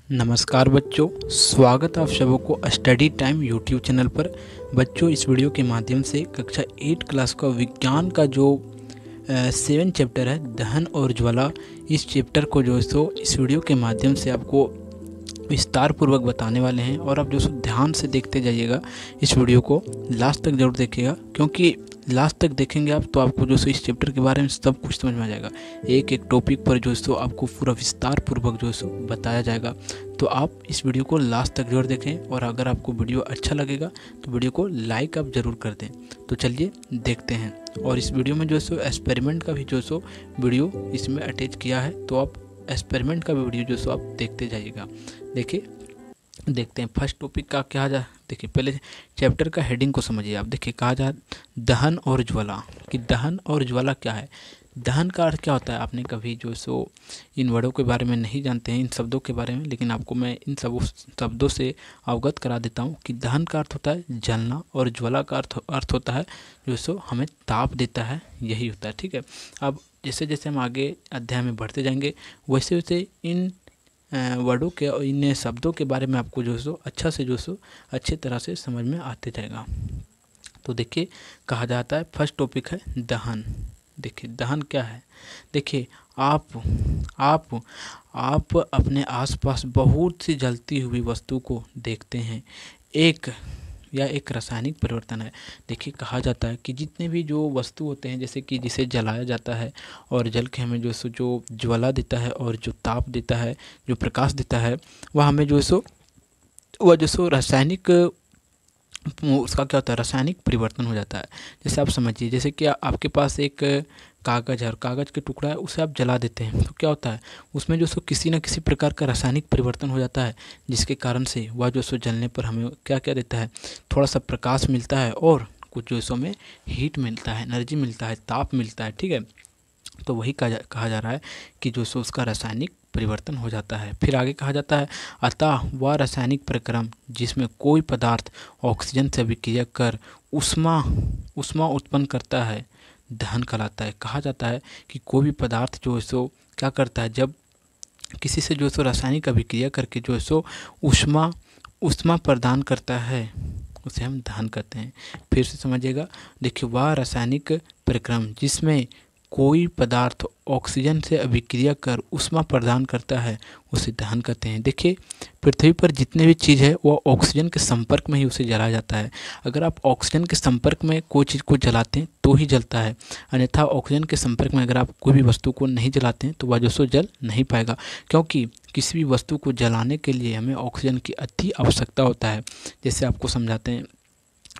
नमस्कार बच्चों, स्वागत आप सबों को स्टडी टाइम यूट्यूब चैनल पर। बच्चों, इस वीडियो के माध्यम से कक्षा 8 क्लास का विज्ञान का जो 7 चैप्टर है दहन और ज्वाला, इस चैप्टर को जो सो इस वीडियो के माध्यम से आपको विस्तार पूर्वक बताने वाले हैं। और आप जो सो ध्यान से देखते जाइएगा, इस वीडियो को लास्ट तक जरूर देखिएगा, क्योंकि लास्ट तक देखेंगे आप तो आपको जो सो इस चैप्टर के बारे में सब कुछ समझ में आ जाएगा। एक एक टॉपिक पर जो सो आपको पूरा विस्तार पूर्वक जो सो बताया जाएगा। तो आप इस वीडियो को लास्ट तक जरूर देखें, और अगर आपको वीडियो अच्छा लगेगा तो वीडियो को लाइक आप ज़रूर कर दें। तो चलिए देखते हैं। और इस वीडियो में जो सो एक्सपेरिमेंट का भी जो सो वीडियो इसमें अटैच किया है, तो आप एक्सपेरिमेंट का भी वीडियो जो सो आप देखते जाइएगा। देखिए, देखते हैं फर्स्ट टॉपिक का क्या जा। देखिए, पहले चैप्टर का हेडिंग को समझिए आप। देखिए, कहा जा दहन और ज्वाला, कि दहन और ज्वाला क्या है। दहन का अर्थ क्या होता है, आपने कभी जो सो इन वर्डों के बारे में नहीं जानते हैं, इन शब्दों के बारे में, लेकिन आपको मैं इन सब शब्दों से अवगत करा देता हूँ कि दहन का अर्थ होता है जलना, और ज्वाला का अर्थ होता है जो सो हमें ताप देता है, यही होता है। ठीक है, अब जैसे जैसे हम आगे अध्याय में बढ़ते जाएंगे, वैसे वैसे इन वर्डों के और इन शब्दों के बारे में आपको जो सो अच्छा से जो सो अच्छे तरह से समझ में आते जाएगा। तो देखिए, कहा जाता है फर्स्ट टॉपिक है दहन। देखिए, दहन क्या है। देखिए, आप अपने आसपास बहुत सी जलती हुई वस्तु को देखते हैं। एक रासायनिक परिवर्तन है। देखिए, कहा जाता है कि जितने भी जो वस्तु होते हैं, जैसे कि जिसे जलाया जाता है और जल के हमें जो ज्वाला देता है और जो ताप देता है, जो प्रकाश देता है, वह हमें वह रासायनिक, उसका क्या होता है, रासायनिक परिवर्तन हो जाता है। जैसे आप समझिए, जैसे कि आपके पास एक कागज़ है और कागज़ के टुकड़ा है, उसे आप जला देते हैं, तो क्या होता है, उसमें जो सो किसी न किसी प्रकार का रासायनिक परिवर्तन हो जाता है, जिसके कारण से वह जो सो जलने पर हमें क्या क्या देता है, थोड़ा सा प्रकाश मिलता है, और कुछ जो सो में हीट मिलता है, एनर्जी मिलता है, ताप मिलता है। ठीक है, तो वही कहा जा रहा है कि जो सो उसका रासायनिक परिवर्तन हो जाता है। फिर आगे कहा जाता है, अतः वह रासायनिक प्रक्रम जिसमें कोई पदार्थ ऑक्सीजन से अभिक्रिया कर उष्मा उत्पन्न करता है, दहन कहलाता है। कहा जाता है कि कोई भी पदार्थ जो है सो क्या करता है, जब किसी से जो सो रासायनिक अभिक्रिया करके जो है सो उष्मा प्रदान करता है, उसे हम दहन कहते हैं। फिर से समझिएगा। देखिए, वह रासायनिक प्रक्रम जिसमें कोई पदार्थ ऑक्सीजन से अभिक्रिया कर उष्मा प्रदान करता है, उसे दहन कहते हैं। देखिए, पृथ्वी पर जितने भी चीज़ है वो ऑक्सीजन के संपर्क में ही उसे जलाया जाता है। अगर आप ऑक्सीजन के संपर्क में कोई चीज़ को जलाते हैं तो ही जलता है, अन्यथा ऑक्सीजन के संपर्क में अगर आप कोई भी वस्तु को नहीं जलाते हैं तो वह जो सो जल नहीं पाएगा, क्योंकि किसी भी वस्तु को जलाने के लिए हमें ऑक्सीजन की अति आवश्यकता होता है। जैसे आपको समझाते हैं,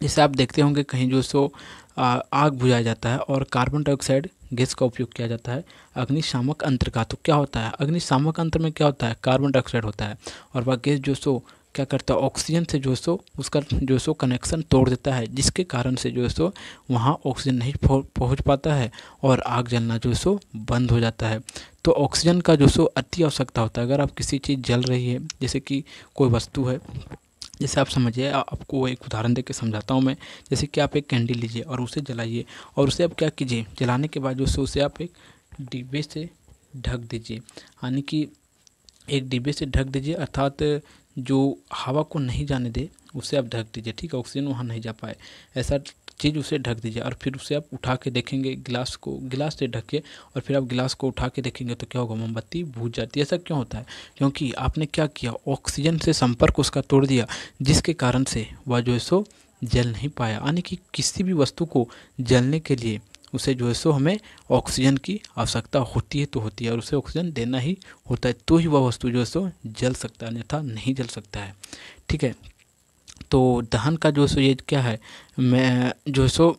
जैसे आप देखते होंगे कहीं जो सो आग बुझाया जाता है और कार्बन डाइऑक्साइड गैस का उपयोग किया जाता है अग्निशामक यंत्र का। तो क्या होता है, अग्निशामक यंत्र में क्या होता है, कार्बन डाइऑक्साइड होता है, और वह गैस जो सो क्या करता है, ऑक्सीजन से जो सो उसका जो सो कनेक्शन तोड़ देता है, जिसके कारण से जो सो वहाँ ऑक्सीजन नहीं पहुँच पाता है और आग जलना जो सो बंद हो जाता है। तो ऑक्सीजन का जो सो अति आवश्यकता होता है। अगर आप किसी चीज़ जल रही है, जैसे कि कोई वस्तु है, जैसे आप समझिए, आपको एक उदाहरण देके समझाता हूँ मैं। जैसे कि आप एक कैंडल लीजिए और उसे जलाइए, और उसे आप क्या कीजिए, जलाने के बाद जो सो उसे आप एक डिब्बे से ढक दीजिए, यानी कि एक डिब्बे से ढक दीजिए, अर्थात जो हवा को नहीं जाने दे उसे आप ढक दीजिए। ठीक है, ऑक्सीजन वहाँ नहीं जा पाए, ऐसा चीज़ उसे ढक दीजिए। और फिर उसे आप उठा के देखेंगे, गिलास से ढके, और फिर आप गिलास को उठा के देखेंगे तो क्या होगा, मोमबत्ती बुझ जाती है। ऐसा क्यों होता है, क्योंकि आपने क्या किया, ऑक्सीजन से संपर्क उसका तोड़ दिया, जिसके कारण से वह जो है सो जल नहीं पाया। यानी कि किसी भी वस्तु को जलने के लिए उसे जो है सो हमें ऑक्सीजन की आवश्यकता होती है, तो होती है, और उसे ऑक्सीजन देना ही होता है, तो ही वह वस्तु जो है सो जल सकता है, अन्यथा नहीं जल सकता है। ठीक है, तो दहन का जो सो ये क्या है, मैं जो सो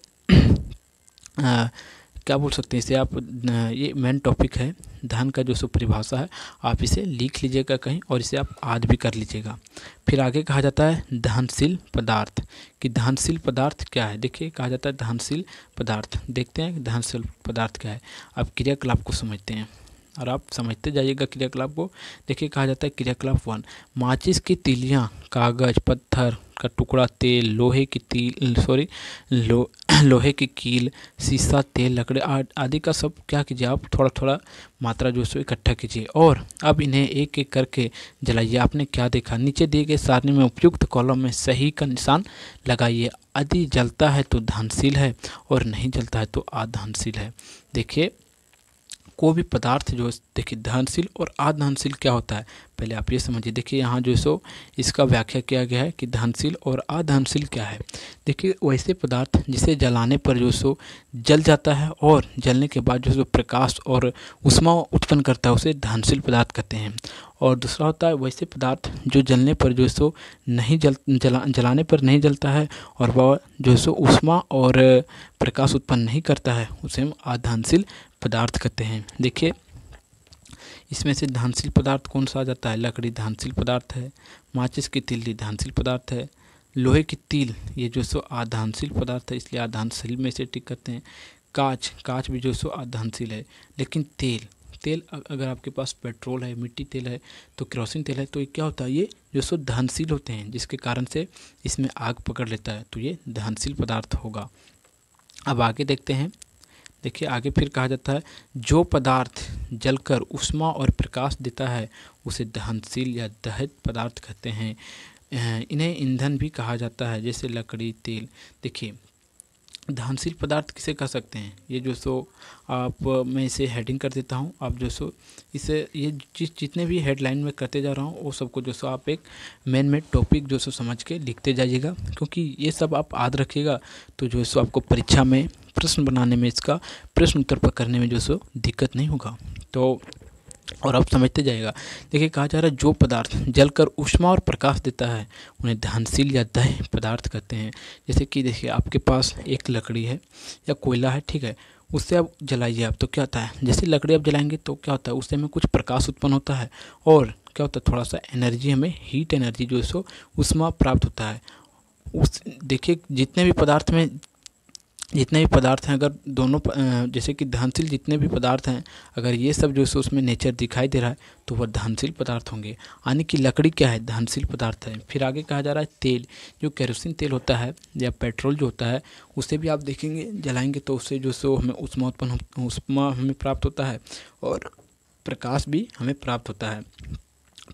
क्या बोल सकते हैं इसे आप, ये मेन टॉपिक है दहन का जो सो परिभाषा है। आप इसे लिख लीजिएगा कहीं, और इसे आप याद भी कर लीजिएगा। फिर आगे कहा जाता है दहनशील पदार्थ, कि दहनशील पदार्थ क्या है। देखिए, कहा जाता है दहनशील पदार्थ। देखते हैं दहनशील पदार्थ क्या है। आप क्रियाकलाप को समझते हैं, और आप समझते जाइएगा क्रियाकलाप को। देखिए, कहा जाता है क्रियाकलाप 1, माचिस की तीलियाँ, कागज, पत्थर का टुकड़ा, तेल, लोहे की कील, शीशा, तेल, लकड़ी आदि का सब क्या कीजिए, आप थोड़ा थोड़ा मात्रा जो है सो इकट्ठा कीजिए और अब इन्हें एक एक करके जलाइए। आपने क्या देखा, नीचे दिए गए सारणी में उपयुक्त कॉलम में सही का निशान लगाइए। यदि जलता है तो दहनशील है और नहीं जलता है तो अदहनशील है। देखिए कोई भी पदार्थ जो देखिए दहनशील और अदहनशील क्या होता है, पहले आप ये समझिए। देखिए यहाँ जो सो इसका व्याख्या किया गया है कि दहनशील और अदहनशील क्या है। देखिए वैसे पदार्थ जिसे जलाने पर जो सो जल जाता है और जलने के बाद जो सो प्रकाश और ऊष्मा उत्पन्न करता है उसे दहनशील पदार्थ कहते हैं। और दूसरा होता है वैसे पदार्थ जो जलने पर जो सो नहीं जलाने पर नहीं जलता है और वह जो सो ऊष्मा और प्रकाश उत्पन्न नहीं करता है उसे हम अदहनशील पदार्थ कहते हैं। देखिए इसमें से दहनशील पदार्थ कौन सा आ जाता है, लकड़ी दहनशील पदार्थ है, माचिस की तिल्ली दहनशील पदार्थ है, लोहे की तील ये जो सो अदहनशील पदार्थ है इसलिए अदहनशील में से टिक करते हैं। कांच भी जो सो अदहनशील है। लेकिन तेल अगर आपके पास पेट्रोल है, मिट्टी तेल है, तो केरोसिन तेल है, तो ये क्या होता है, ये जो सो दहनशील होते हैं जिसके कारण से इसमें आग पकड़ लेता है, तो ये दहनशील पदार्थ होगा। अब आगे देखते हैं। देखिए आगे फिर कहा जाता है जो पदार्थ जलकर ऊष्मा और प्रकाश देता है उसे दहनशील या दहित पदार्थ कहते हैं। इन्हें ईंधन भी कहा जाता है, जैसे लकड़ी, तेल। देखिए दहनशील पदार्थ किसे कह सकते हैं, ये जो सो आप मैं इसे हेडिंग कर देता हूँ। आप जो सो इसे ये जितने भी हेडलाइन में करते जा रहा हूँ वो सबको जो सो आप एक मेन टॉपिक जो सो समझ के लिखते जाइएगा, क्योंकि ये सब आप याद रखिएगा तो जो सो आपको परीक्षा में प्रश्न बनाने में, इसका प्रश्न उत्तर करने में जो सो दिक्कत नहीं होगा। तो और आप समझते जाएगा। देखिए कहा जा रहा है जो पदार्थ जलकर ऊष्मा और प्रकाश देता है उन्हें दहनशील या दह्य पदार्थ कहते हैं। जैसे कि देखिए आपके पास एक लकड़ी है या कोयला है, ठीक है, उससे आप जलाइए आप, तो क्या होता है, जैसे लकड़ी आप जलाएंगे तो क्या होता है, उससे हमें कुछ प्रकाश उत्पन्न होता है और क्या होता है, थोड़ा सा एनर्जी, हमें हीट एनर्जी जो है सो ऊष्मा प्राप्त होता है। उस देखिए जितने भी पदार्थ हैं, अगर दोनों जैसे कि दहनशील जितने भी पदार्थ हैं, अगर ये सब जो है उसमें नेचर दिखाई दे रहा है तो वह दहनशील पदार्थ होंगे। यानी कि लकड़ी क्या है, दहनशील पदार्थ है। फिर आगे कहा जा रहा है तेल, जो केरोसिन तेल होता है या पेट्रोल जो होता है उसे भी आप देखेंगे जलाएंगे तो उससे जो सो हमें ऊष्मा हमें प्राप्त होता है और प्रकाश भी हमें प्राप्त होता है,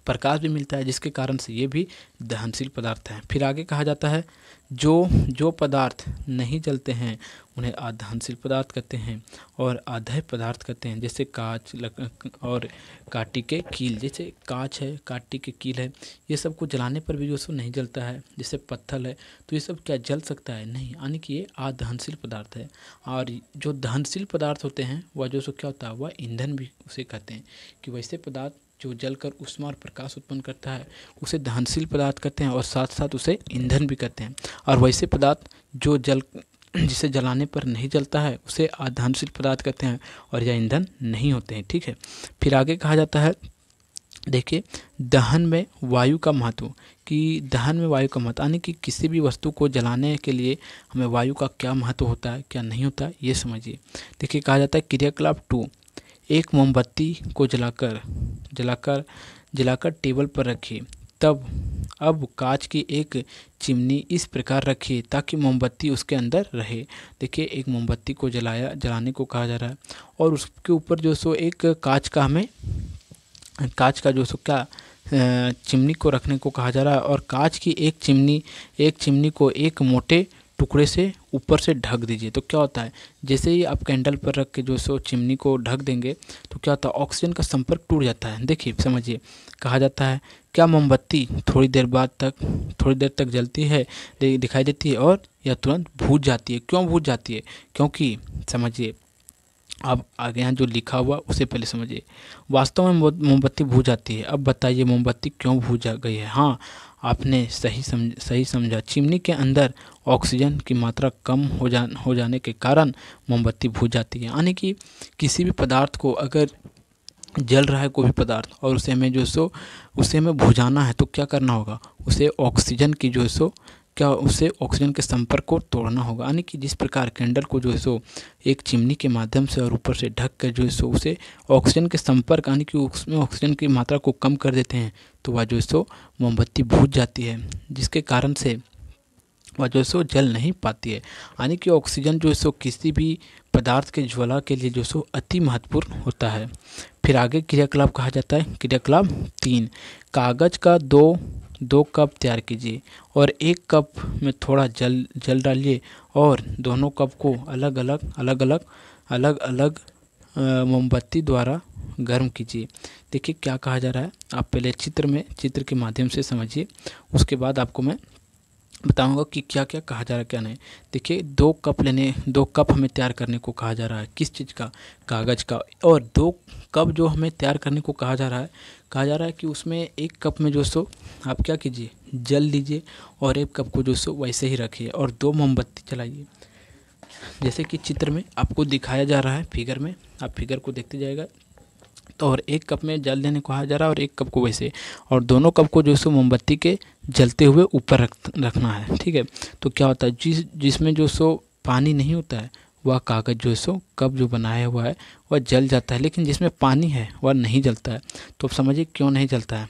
प्रकाश भी मिलता है, जिसके कारण से ये भी दहनशील पदार्थ हैं। फिर आगे कहा जाता है जो पदार्थ नहीं जलते हैं उन्हें अदहनशील पदार्थ कहते हैं और अदह्य पदार्थ कहते हैं। जैसे कांच और काटी के कील, जैसे कांच है, काटी के कील है, ये सब को जलाने पर भी जो सो नहीं जलता है। जैसे पत्थर है तो ये सब क्या जल सकता है, नहीं, यानी कि ये अदहनशील पदार्थ है। और जो दहनशील पदार्थ होते हैं वह जो सो क्या होता है, वह ईंधन भी उसे कहते हैं। कि वैसे पदार्थ जो जलकर ऊष्मा और प्रकाश उत्पन्न करता है उसे दहनशील पदार्थ कहते हैं और साथ साथ उसे ईंधन भी कहते हैं। और वैसे पदार्थ जो जिसे जलाने पर नहीं जलता है उसे अदहनशील पदार्थ कहते हैं और यह ईंधन नहीं होते हैं, ठीक है। फिर आगे कहा जाता है, देखिए दहन में वायु का महत्व, कि दहन में वायु का महत्व यानी कि किसी भी वस्तु को जलाने के लिए हमें वायु का क्या महत्व होता है, क्या नहीं होता है, ये समझिए। देखिए कहा जाता है क्रियाकलाप 2, एक मोमबत्ती को जलाकर टेबल पर रखिए, तब अब कांच की एक चिमनी इस प्रकार रखिए ताकि मोमबत्ती उसके अंदर रहे। देखिए एक मोमबत्ती को जलाने को कहा जा रहा है और उसके ऊपर जो सो एक कांच का जो सो क्या चिमनी को रखने को कहा जा रहा है और कांच की एक चिमनी को एक मोटे टुकड़े से ऊपर से ढक दीजिए। तो क्या होता है, जैसे ही आप कैंडल पर रख के जो सो चिमनी को ढक देंगे तो क्या होता है, ऑक्सीजन का संपर्क टूट जाता है। देखिए समझिए, कहा जाता है क्या मोमबत्ती थोड़ी देर तक जलती है, दिखाई देती है और यह तुरंत बुझ जाती है। क्यों बुझ जाती है, क्योंकि समझिए अब आगे यहाँ जो लिखा हुआ उसे पहले समझिए। वास्तव में मोमबत्ती बुझ जाती है। अब बताइए मोमबत्ती क्यों बुझ गई है। हाँ, आपने सही समझा। चिमनी के अंदर ऑक्सीजन की मात्रा कम हो जाने के कारण मोमबत्ती बुझ जाती है। यानी कि किसी भी पदार्थ को अगर जल रहा है कोई भी पदार्थ और उसे हमें बुझाना है तो क्या करना होगा, उसे ऑक्सीजन के संपर्क को तोड़ना होगा। यानी कि जिस प्रकार कैंडल को जो है सो एक चिमनी के माध्यम से और ऊपर से ढक कर जो है सो उसे ऑक्सीजन के संपर्क, यानी कि उसमें ऑक्सीजन की मात्रा को कम कर देते हैं तो वह जो है सो मोमबत्ती बुझ जाती है, जिसके कारण से वह जो है सो जल नहीं पाती है। यानी कि ऑक्सीजन जो है सो किसी भी पदार्थ के ज्वाला के लिए जो है सो अति महत्वपूर्ण होता है। फिर आगे क्रियाकलाप कहा जाता है क्रियाकलाप 3, कागज का दो कप तैयार कीजिए और एक कप में थोड़ा जल डालिए और दोनों कप को अलग अलग मोमबत्ती द्वारा गर्म कीजिए। देखिए क्या कहा जा रहा है, आप पहले चित्र के माध्यम से समझिए, उसके बाद आपको मैं बताऊंगा कि क्या क्या कहा जा रहा है क्या नहीं। देखिए 2 कप हमें तैयार करने को कहा जा रहा है, किस चीज़ का, कागज़ का। और 2 कप जो हमें तैयार करने को कहा जा रहा है कि उसमें 1 कप में जो सो आप क्या कीजिए, जल लीजिए और 1 कप को जो सो वैसे ही रखिए और 2 मोमबत्ती जलाइए। जैसे कि चित्र में आपको दिखाया जा रहा है, फिगर में, आप फिगर को देखते जाएगा। तो और 1 कप में जल देने को कहा जा रहा है और 1 कप को वैसे, और दोनों कप को जो सो मोमबत्ती के जलते हुए ऊपर रखना है। ठीक है, तो क्या होता है, जिसमें जो सो पानी नहीं होता है वह कागज़ जो है सो कप जो बनाया हुआ है वह जल जाता है, लेकिन जिसमें पानी है वह नहीं जलता है। तो अब समझिए क्यों नहीं जलता है।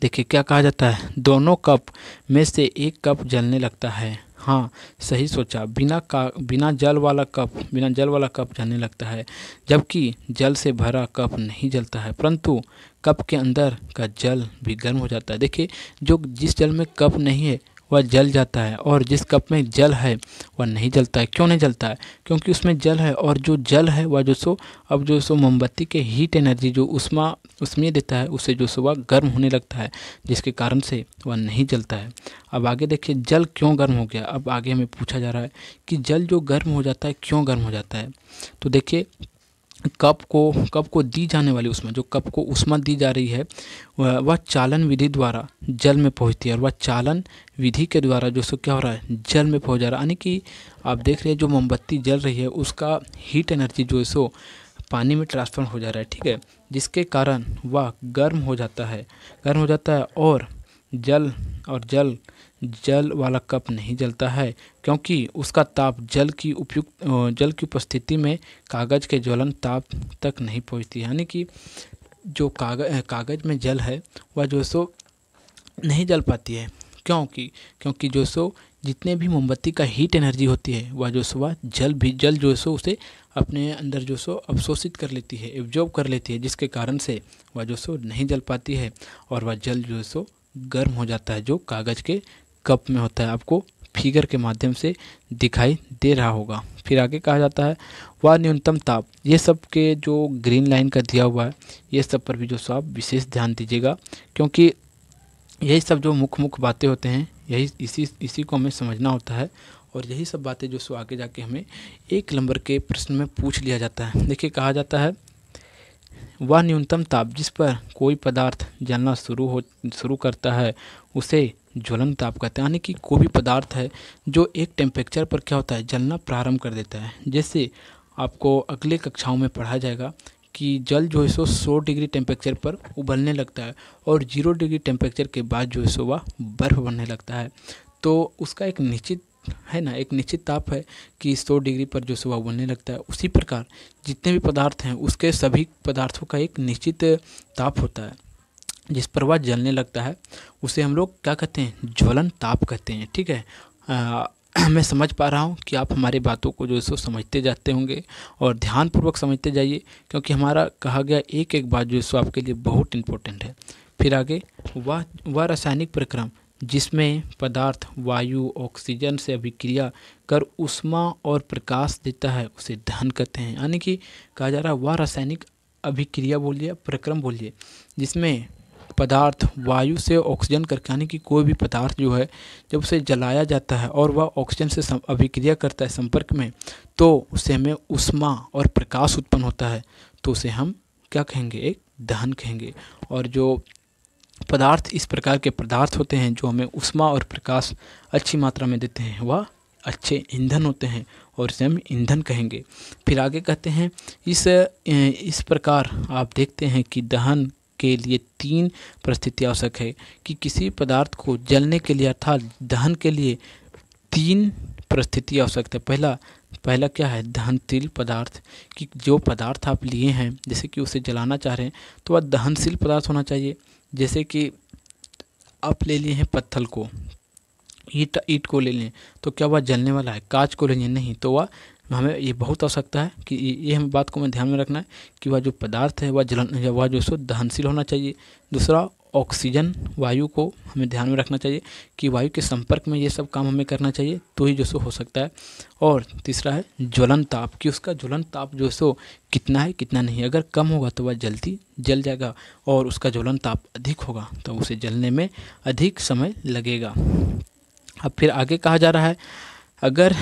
देखिए क्या कहा जाता है, दोनों कप में से 1 कप जलने लगता है। हाँ, सही सोचा, बिना जल वाला कप जलने लगता है, जबकि जल से भरा कप नहीं जलता है, परंतु कप के अंदर का जल भी गर्म हो जाता है। देखिए जिस जल में कप नहीं है वह जल जाता है और जिस कप में जल है वह नहीं जलता है। क्यों नहीं जलता है, क्योंकि उसमें जल है और जो जल है वह जो सो मोमबत्ती के हीट एनर्जी जो उसमें देता है, उससे जो सो वह गर्म होने लगता है, जिसके कारण से वह नहीं जलता है। अब आगे देखिए जल क्यों गर्म हो गया। अब आगे हमें पूछा जा रहा है कि जल जो गर्म हो जाता है क्यों गर्म हो जाता है। तो देखिए कप को दी जाने वाली उष्मा, जो कप को उष्मा दी जा रही है वह चालन विधि द्वारा जल में पहुंचती है, और वह चालन विधि के द्वारा जो सो क्या हो रहा है, जल में पहुंच जा रहा है। यानी कि आप देख रहे हैं जो मोमबत्ती जल रही है उसका हीट एनर्जी जो है सो पानी में ट्रांसफर हो जा रहा है। ठीक है, जिसके कारण वह गर्म हो जाता है और जल वाला कप नहीं जलता है, क्योंकि उसका ताप जल की उपस्थिति में कागज़ के ज्वलन ताप तक नहीं पहुंचती है। यानी कि जो कागज़ में जल है वह जो सो नहीं जल पाती है, क्योंकि जो सो जितने भी मोमबत्ती का हीट एनर्जी होती है वह जो सो जल जो सो उसे अपने अंदर जो सो अवशोषित कर लेती है, एब्जॉर्ब कर लेती है, जिसके कारण से वह जो सो नहीं जल पाती है और वह जल जो सो गर्म हो जाता है, जो कागज़ के कप में होता है। आपको फिगर के माध्यम से दिखाई दे रहा होगा। फिर आगे कहा जाता है वह न्यूनतम ताप, ये सब के जो ग्रीन लाइन का दिया हुआ है ये सब पर भी जो सो आप विशेष ध्यान दीजिएगा, क्योंकि यही सब जो मुख्य बातें होते हैं यही इसी को हमें समझना होता है, और यही सब बातें जो सो आगे जाके हमें 1 नंबर के प्रश्न में पूछ लिया जाता है। देखिए कहा जाता है वह न्यूनतम ताप जिस पर कोई पदार्थ जलना शुरू करता है उसे ज्वलन ताप कहते हैं। यानी कि कोई भी पदार्थ है जो एक टेम्परेचर पर क्या होता है, जलना प्रारंभ कर देता है। जैसे आपको अगले कक्षाओं में पढ़ा जाएगा कि जल जो है सो 100 डिग्री टेम्परेचर पर उबलने लगता है और 0 डिग्री टेम्परेचर के बाद जो है सो वह बर्फ़ बनने लगता है। तो उसका एक निश्चित ताप है कि 100 डिग्री पर जो सो वह उबलने लगता है। उसी प्रकार जितने भी पदार्थ हैं उसके सभी पदार्थों का एक निश्चित ताप होता है जिस पर वह जलने लगता है, उसे हम लोग क्या कहते हैं, ज्वलन ताप कहते हैं। ठीक है, मैं समझ पा रहा हूँ कि आप हमारी बातों को जो है सो समझते जाते होंगे और ध्यानपूर्वक समझते जाइए, क्योंकि हमारा कहा गया एक बात जो है सो आपके लिए बहुत इम्पोर्टेंट है। फिर आगे वह रासायनिक प्रक्रम जिसमें पदार्थ वायु ऑक्सीजन से अभिक्रिया कर ऊष्मा और प्रकाश देता है उसे दहन कहते हैं। यानी कि कहा जा रहा है वह रासायनिक अभिक्रिया बोलिए, प्रक्रम बोलिए, जिसमें पदार्थ वायु से ऑक्सीजन करके, यानी कि कोई भी पदार्थ जो है जब उसे जलाया जाता है और वह ऑक्सीजन से अभिक्रिया करता है संपर्क में, तो उससे हमें ऊष्मा और प्रकाश उत्पन्न होता है, तो उसे हम क्या कहेंगे, एक दहन कहेंगे। और जो पदार्थ इस प्रकार के पदार्थ होते हैं जो हमें ऊष्मा और प्रकाश अच्छी मात्रा में देते हैं वह अच्छे ईंधन होते हैं और इसे हम ईंधन कहेंगे। फिर आगे कहते हैं इस प्रकार आप देखते हैं कि दहन के लिए 3 परिस्थिति आवश्यक है, कि किसी पदार्थ को जलने के लिए अर्थात दहन के लिए 3 परिस्थिति आवश्यक है। पहला क्या है, दहनशील पदार्थ, कि जो पदार्थ आप लिए हैं जैसे कि उसे जलाना चाह रहे हैं तो वह दहनशील पदार्थ होना चाहिए। जैसे कि आप ले लिए हैं पत्थर को, ईट ईट को ले लें तो क्या वह जलने वाला है? कांच को ले लें नहीं तो वह, हमें ये बहुत आवश्यकता है कि ये हम बात को हमें ध्यान में रखना है कि वह जो पदार्थ है वह जो सो दहनशील होना चाहिए। दूसरा, ऑक्सीजन वायु को हमें ध्यान में रखना चाहिए कि वायु के संपर्क में ये सब काम हमें करना चाहिए तो ही जो सो हो सकता है। और तीसरा है ज्वलन ताप, कि उसका ज्वलन ताप जो सो कितना है कितना नहीं। अगर कम होगा तो वह जल्दी जल जाएगा और उसका ज्वलन ताप अधिक होगा तो उसे जलने में अधिक समय लगेगा। अब फिर आगे कहा जा रहा है, अगर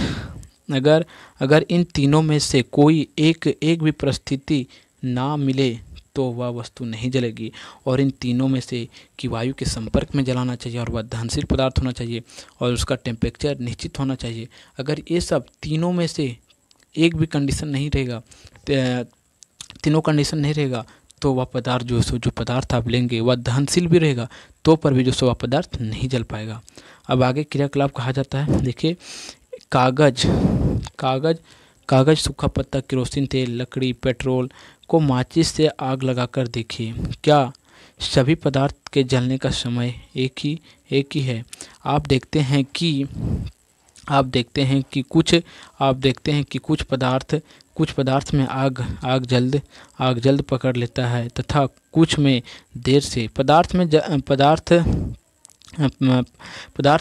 अगर अगर इन तीनों में से कोई एक भी परिस्थिति ना मिले तो वह वस्तु नहीं जलेगी। और इन तीनों में से कि वायु के संपर्क में जलाना चाहिए और वह दहनशील पदार्थ होना चाहिए और उसका टेम्परेचर निश्चित होना चाहिए। अगर ये सब तीनों में से एक भी कंडीशन नहीं रहेगा, तीनों कंडीशन नहीं रहेगा तो वह पदार्थ जो पदार्थ आप लेंगे वह दहनशील भी रहेगा तो पर भी वह पदार्थ नहीं जल पाएगा। अब आगे क्रियाकलाप कहा जाता है, देखिए कागज कागज कागज, सूखा पत्ता, केरोसिन तेल, लकड़ी, पेट्रोल को माचिस से आग लगाकर देखिए, क्या सभी पदार्थ के जलने का समय एक ही है? आप देखते हैं कि कुछ पदार्थ में आग जल्द पकड़ लेता है तथा कुछ में देर से। पदार्थ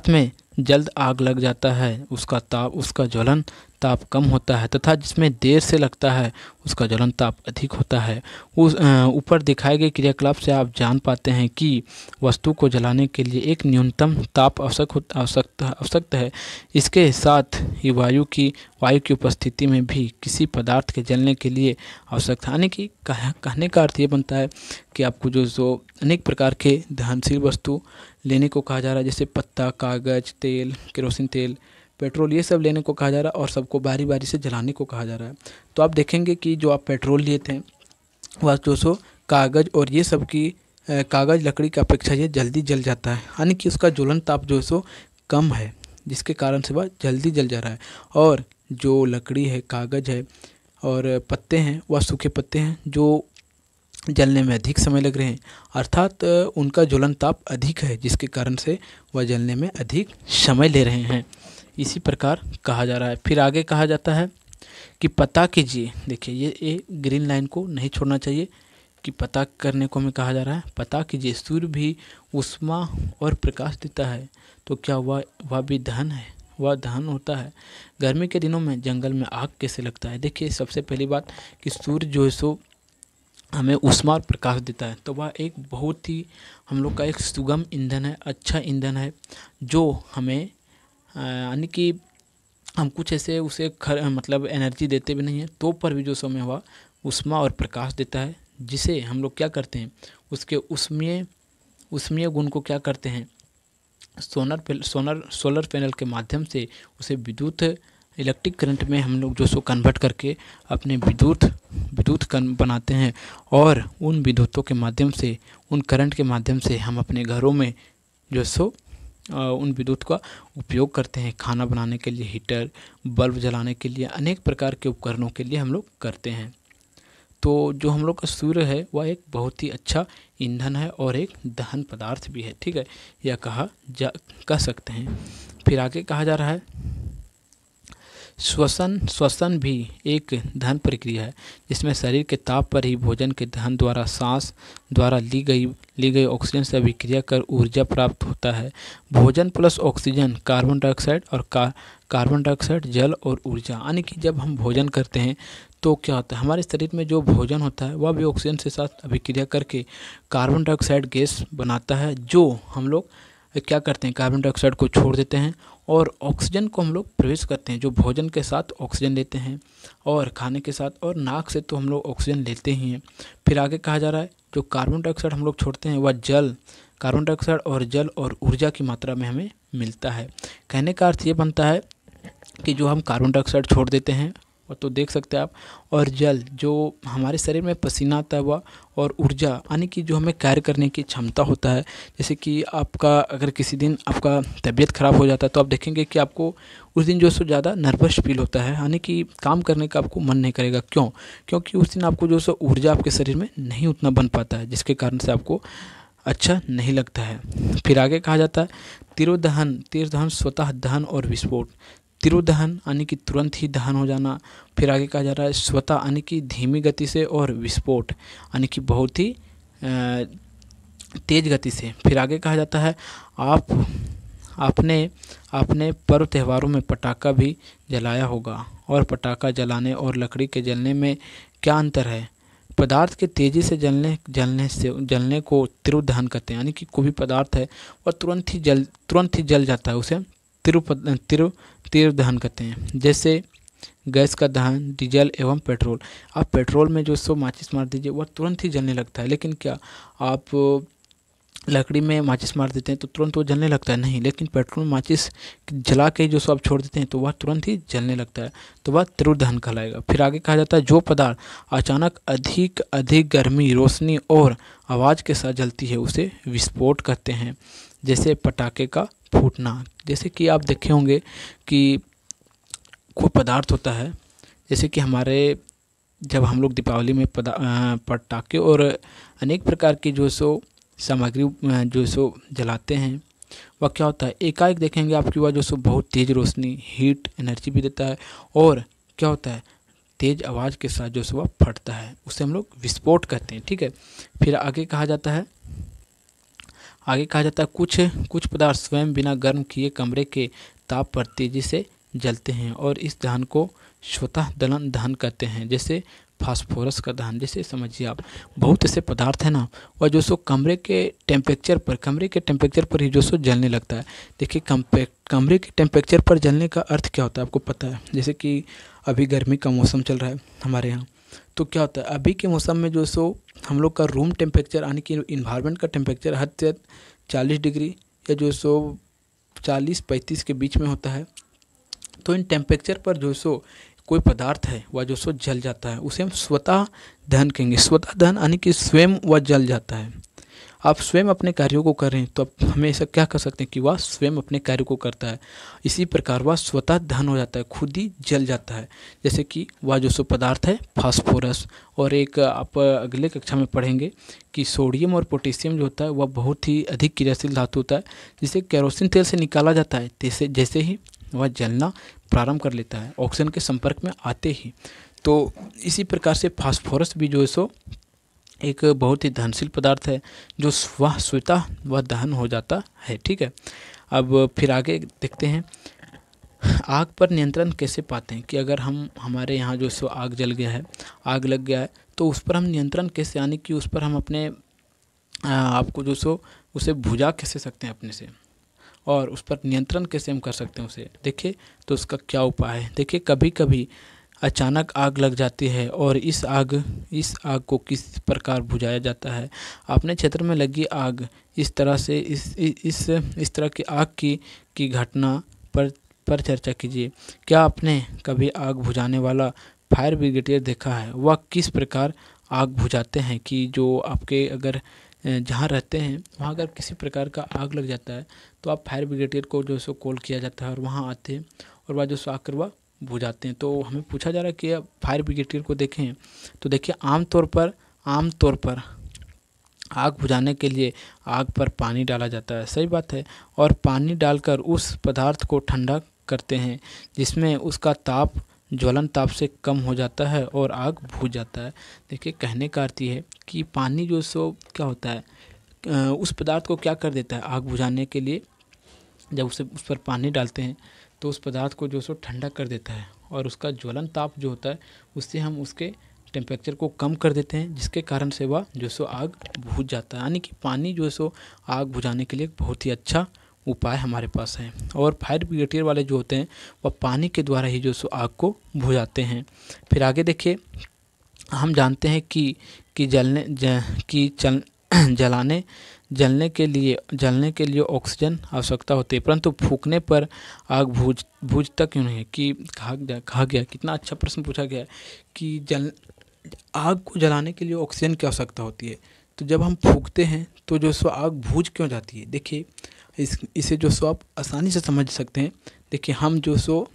में जल्द आग लग जाता है, उसका ज्वलन ताप कम होता है तथा जिसमें देर से लगता है उसका ज्वलन ताप अधिक होता है। उस ऊपर दिखाए गए क्रियाकलाप से आप जान पाते हैं कि वस्तु को जलाने के लिए एक न्यूनतम ताप आवश्यक है। इसके साथ ही वायु की उपस्थिति में भी किसी पदार्थ के जलने के लिए आवश्यक है। यानी कि कहने का अर्थ ये बनता है कि आपको जो अनेक प्रकार के दहनशील वस्तु लेने को कहा जा रहा है, जैसे पत्ता, कागज, तेल, केरोसिन तेल, पेट्रोल, ये सब लेने को कहा जा रहा है और सबको बारी बारी से जलाने को कहा जा रहा है। तो आप देखेंगे कि जो आप पेट्रोल लिए थे वह जो सो कागज और ये सब की कागज लकड़ी की अपेक्षा ये जल्दी जल जाता है, यानी कि उसका ज्वलन ताप जो सो कम है जिसके कारण से वह जल्दी जल जा रहा है। और जो लकड़ी है, कागज है और पत्ते हैं वह सूखे पत्ते हैं जो जलने में अधिक समय लग रहे हैं, अर्थात उनका ज्वलन ताप अधिक है जिसके कारण से वह जलने में अधिक समय ले रहे हैं। इसी प्रकार कहा जा रहा है। फिर आगे कहा जाता है कि पता कीजिए, देखिए ये ग्रीन लाइन को नहीं छोड़ना चाहिए कि पता करने को हमें कहा जा रहा है। पता कीजिए, सूर्य भी ऊष्मा और प्रकाश देता है तो क्या वह भी दहन है? वह दहन होता है। गर्मी के दिनों में जंगल में आग कैसे लगता है? देखिए सबसे पहली बात कि सूर्य जो है सो हमें ऊष्मा और प्रकाश देता है तो वह एक बहुत ही हम लोग का एक सुगम ईंधन है, अच्छा ईंधन है जो हमें यानी कि हम कुछ ऐसे उसे मतलब एनर्जी देते भी नहीं है तो पर भी जो समय हुआ ऊष्मा और प्रकाश देता है, जिसे हम लोग क्या करते हैं उसके ऊष्मीय गुण को क्या करते हैं सोलर पैनल के माध्यम से उसे इलेक्ट्रिक करंट में हम लोग जो सो कन्वर्ट करके अपने विद्युत बनाते हैं और उन विद्युतों के माध्यम से, उन करंट के माध्यम से हम अपने घरों में जो सो उन विद्युत का उपयोग करते हैं। खाना बनाने के लिए हीटर, बल्ब जलाने के लिए, अनेक प्रकार के उपकरणों के लिए हम लोग करते हैं। तो जो हम लोग का सूर्य है वह एक बहुत ही अच्छा ईंधन है और एक दहन पदार्थ भी है, ठीक है, यह कह सकते हैं। फिर आगे कहा जा रहा है श्वसन भी एक दहन प्रक्रिया है जिसमें शरीर के ताप पर ही भोजन के दहन द्वारा सांस द्वारा ली गई ऑक्सीजन से अभिक्रिया कर ऊर्जा प्राप्त होता है। भोजन प्लस ऑक्सीजन, कार्बन डाइऑक्साइड और कार्बन डाइऑक्साइड, जल और ऊर्जा। यानी कि जब हम भोजन करते हैं तो क्या होता है, हमारे शरीर में जो भोजन होता है वह भी ऑक्सीजन के साथ अभिक्रिया करके कार्बन डाइऑक्साइड गैस बनाता है, जो हम लोग क्या करते हैं कार्बन डाइऑक्साइड को छोड़ देते हैं और ऑक्सीजन को हम लोग प्रवेश करते हैं। जो भोजन के साथ ऑक्सीजन लेते हैं और खाने के साथ और नाक से तो हम लोग ऑक्सीजन लेते ही हैं। फिर आगे कहा जा रहा है जो कार्बन डाइऑक्साइड हम लोग छोड़ते हैं वह कार्बन डाइऑक्साइड और जल और ऊर्जा की मात्रा में हमें मिलता है। कहने का अर्थ ये बनता है कि जो हम कार्बन डाइऑक्साइड छोड़ देते हैं और तो देख सकते हैं आप, और जल जो हमारे शरीर में पसीना आता है वह, और ऊर्जा यानी कि जो हमें कार्य करने की क्षमता होता है। जैसे कि आपका अगर किसी दिन आपका तबीयत ख़राब हो जाता है तो आप देखेंगे कि आपको उस दिन जो सो ज़्यादा नर्वस फील होता है, यानी कि काम करने का आपको मन नहीं करेगा। क्योंकि उस दिन आपको जो सो ऊर्जा आपके शरीर में नहीं उतना बन पाता है जिसके कारण से आपको अच्छा नहीं लगता है। फिर आगे कहा जाता है तिरोदहन, तिरोदहन स्वतः दहन और विस्फोट। तिरोदहन यानी कि तुरंत ही दहन हो जाना। फिर आगे कहा जा रहा है स्वतः यानी कि धीमी गति से, और विस्फोट यानी कि बहुत ही तेज गति से। फिर आगे कहा जाता है आप आपने आपने पर्व त्योहारों में पटाखा भी जलाया होगा, और पटाखा जलाने और लकड़ी के जलने में क्या अंतर है? पदार्थ के तेज़ी से जलने को तिरोदहन कहते हैं, यानी कि कोई भी पदार्थ है वह तुरंत ही जल जाता है, उसे तिरोदहन कहते हैं। जैसे गैस का दहन, डीजल एवं पेट्रोल। आप पेट्रोल में जो सो माचिस मार दीजिए वह तुरंत ही जलने लगता है, लेकिन क्या आप लकड़ी में माचिस मार देते हैं तो तुरंत वो जलने लगता है? नहीं। लेकिन पेट्रोल में माचिस जला के जो सो आप छोड़ देते हैं तो वह तुरंत ही जलने लगता है, तो वह तिरोदहन कहलाएगा। फिर आगे कहा जाता है जो पदार्थ अचानक अधिक गर्मी, रोशनी और आवाज़ के साथ जलती है उसे विस्फोट कहते हैं। जैसे पटाखे का फूटना। जैसे कि आप देखे होंगे कि कोई पदार्थ होता है, जैसे कि हमारे जब हम लोग दीपावली में पटाखे और अनेक प्रकार की जो सो सामग्री जो सो जलाते हैं, वह क्या होता है एकाएक देखेंगे आपकी वह जो सो बहुत तेज़ रोशनी, हीट एनर्जी भी देता है, और क्या होता है तेज़ आवाज़ के साथ जो सो वह फटता है, उसे हम लोग विस्फोट कहते हैं। ठीक है। फिर आगे कहा जाता है कुछ पदार्थ स्वयं बिना गर्म किए कमरे के ताप पर तेज़ी से जलते हैं, और इस दहन को स्वतः दहन कहते हैं। जैसे फास्फोरस का दहन। जैसे समझिए आप बहुत ऐसे पदार्थ है ना, वह जो सो कमरे के टेम्परेचर पर ही जो सो जलने लगता है। देखिए कमरे के टेम्परेचर पर जलने का अर्थ क्या होता है आपको पता है? जैसे कि अभी गर्मी का मौसम चल रहा है हमारे यहाँ, तो क्या होता है अभी के मौसम में जो सो हम लोग का रूम टेम्परेचर यानी कि इन्वायरमेंट का टेम्परेचर हद से 40 डिग्री या जो सो 40-35 के बीच में होता है। तो इन टेम्परेचर पर जो सो कोई पदार्थ है वह जो सो जल जाता है, उसे हम स्वतः दहन कहेंगे। स्वतः दहन यानी कि स्वयं वह जल जाता है। आप स्वयं अपने कार्यों को कर रहे हैं तो आप हमेशा क्या कर सकते हैं कि वह स्वयं अपने कार्य को करता है, इसी प्रकार वह स्वतः दहन हो जाता है, खुद ही जल जाता है। जैसे कि वह जो सो पदार्थ है फास्फोरस। और एक आप अगले कक्षा में पढ़ेंगे कि सोडियम और पोटेशियम जो होता है वह बहुत ही अधिक क्रियाशील धातु होता है, जिसे केरोसिन तेल से निकाला जाता है, जैसे ही वह जलना प्रारंभ कर लेता है ऑक्सीजन के संपर्क में आते ही। तो इसी प्रकार से फास्फोरस भी जो है सो एक बहुत ही दहनशील पदार्थ है, जो स्वतः वह दहन हो जाता है। ठीक है। अब फिर आगे देखते हैं आग पर नियंत्रण कैसे पाते हैं, कि अगर हमारे यहाँ जो सो आग जल गया है, आग लग गया है, तो उस पर हम नियंत्रण कैसे, यानी कि उस पर हम अपने आपको जो सो उसे बुझा कैसे सकते हैं अपने से, और उस पर नियंत्रण कैसे हम कर सकते हैं उसे। देखिए तो उसका क्या उपाय है। देखिए कभी कभी अचानक आग लग जाती है, और इस आग को किस प्रकार बुझाया जाता है। अपने क्षेत्र में लगी आग इस तरह से इस तरह की आग की घटना पर चर्चा कीजिए। क्या आपने कभी आग बुझाने वाला फायर ब्रिगेडियर देखा है? वह किस प्रकार आग बुझाते हैं, कि जो आपके अगर जहाँ रहते हैं वहाँ अगर किसी प्रकार का आग लग जाता है तो आप फायर ब्रिगेडियर को जो सो कॉल किया जाता है, और वहाँ आते हैं और वह जो सो आकर वह बुझाते हैं। तो हमें पूछा जा रहा है कि अब फायर ब्रिगेडियर को देखें तो देखिए आमतौर पर आग बुझाने के लिए आग पर पानी डाला जाता है, सही बात है, और पानी डालकर उस पदार्थ को ठंडा करते हैं, जिसमें उसका ताप ज्वलन ताप से कम हो जाता है और आग बुझ जाता है। देखिए कहने का अर्थ ये है कि पानी जो सो क्या होता है उस पदार्थ को क्या कर देता है आग बुझाने के लिए, जब उस पर पानी डालते हैं तो उस पदार्थ को जो सो ठंडा कर देता है, और उसका ज्वलन ताप जो होता है उससे हम उसके टेम्परेचर को कम कर देते हैं, जिसके कारण से वह जो सो आग बुझ जाता है। यानी कि पानी जो सो आग बुझाने के लिए बहुत ही अच्छा उपाय हमारे पास है। और फायर ब्रिगेडियर वाले जो होते हैं वह पानी के द्वारा ही जो सो आग को बुझाते हैं। फिर आगे देखिए हम जानते हैं कि जलने के लिए ऑक्सीजन आवश्यकता होती है, परंतु फूकने पर आग बुझता क्यों नहीं है? कि कहा गया कितना अच्छा प्रश्न पूछा गया है कि आग को जलाने के लिए ऑक्सीजन की आवश्यकता होती है, तो जब हम फूकते हैं तो जो सो आग बुझ क्यों जाती है? देखिए इसे जो सो आप आसानी से समझ सकते हैं। देखिए हम जो सो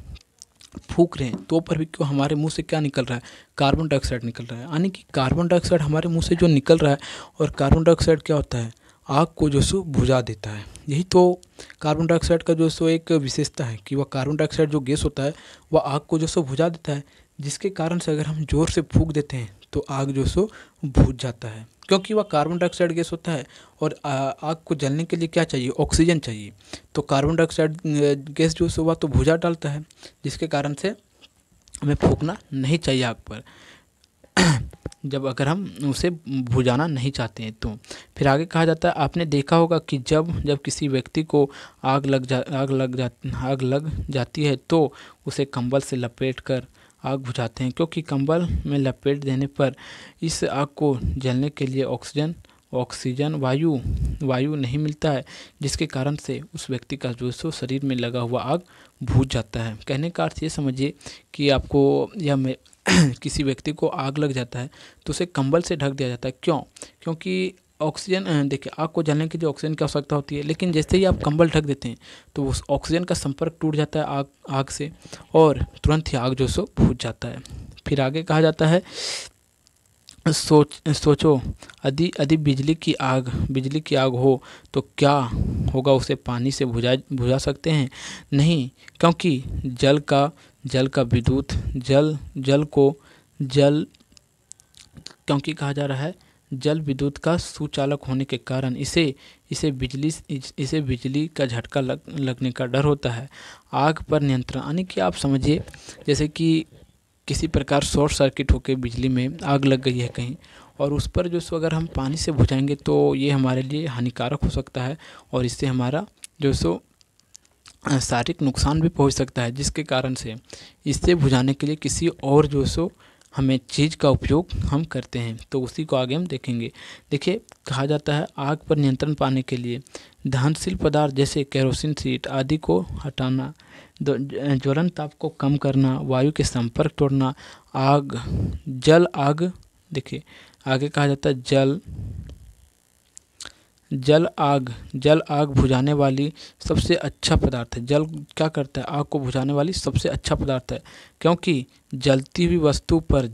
फूक रहे हैं तो पर भी क्यों हमारे मुंह से क्या निकल रहा है? कार्बन डाइऑक्साइड निकल रहा है। यानी कि कार्बन डाइऑक्साइड हमारे मुंह से जो निकल रहा है, और कार्बन डाइऑक्साइड क्या होता है आग को जो सो बुझा देता है। यही तो कार्बन डाइऑक्साइड का जो सो एक विशेषता है कि वह कार्बन डाइऑक्साइड जो गैस होता है वह आग को जो सो बुझा देता है, जिसके कारण से अगर हम ज़ोर से फूंक देते हैं तो आग जो सो बुझ जाता है, क्योंकि वह कार्बन डाइऑक्साइड गैस होता है। और आग को जलने के लिए क्या चाहिए? ऑक्सीजन चाहिए। तो कार्बन डाइऑक्साइड गैस जो सो वह तो बुझा डालता है, जिसके कारण से हमें फूंकना नहीं चाहिए आग पर जब अगर हम उसे बुझाना नहीं चाहते हैं तो। फिर आगे कहा जाता है, आपने देखा होगा कि जब जब किसी व्यक्ति को आग लग जाती है तो उसे कंबल से लपेट कर आग बुझाते हैं, क्योंकि कंबल में लपेट देने पर इस आग को जलने के लिए ऑक्सीजन वायु नहीं मिलता है, जिसके कारण से उस व्यक्ति का जो सो शरीर में लगा हुआ आग बुझ जाता है। कहने का अर्थ ये समझिए कि आपको या मैं किसी व्यक्ति को आग लग जाता है तो उसे कंबल से ढक दिया जाता है। क्यों? क्योंकि ऑक्सीजन, देखिए आग को जलने के लिए ऑक्सीजन की आवश्यकता होती है, लेकिन जैसे ही आप कंबल ढक देते हैं तो उस ऑक्सीजन का संपर्क टूट जाता है आग से और तुरंत ही आग जो सो बुझ जाता है। फिर आगे कहा जाता है, सोचो यदि बिजली की आग हो तो क्या होगा? उसे पानी से बुझा सकते हैं? नहीं, क्योंकि जल का विद्युत जल क्योंकि कहा जा रहा है जल विद्युत का सुचालक होने के कारण इसे बिजली का झटका लगने का डर होता है। आग पर नियंत्रण, यानी कि आप समझिए जैसे कि किसी प्रकार शॉर्ट सर्किट होकर बिजली में आग लग गई है कहीं, और उस पर जो सो अगर हम पानी से बुझाएंगे तो ये हमारे लिए हानिकारक हो सकता है और इससे हमारा जो सो शारीरिक नुकसान भी पहुंच सकता है, जिसके कारण से इससे बुझाने के लिए किसी और जो सो हमें चीज़ का उपयोग हम करते हैं, तो उसी को आगे हम देखेंगे। देखिए कहा जाता है, आग पर नियंत्रण पाने के लिए दहनशील पदार्थ जैसे केरोसिन शीट आदि को हटाना, ज्वलन ताप को कम करना, वायु के संपर्क तोड़ना, देखिए आगे कहा जाता है जल आग बुझाने वाली सबसे अच्छा पदार्थ है। जल क्या करता है? आग को बुझाने वाली सबसे अच्छा पदार्थ है, क्योंकि जलती हुई वस्तु पर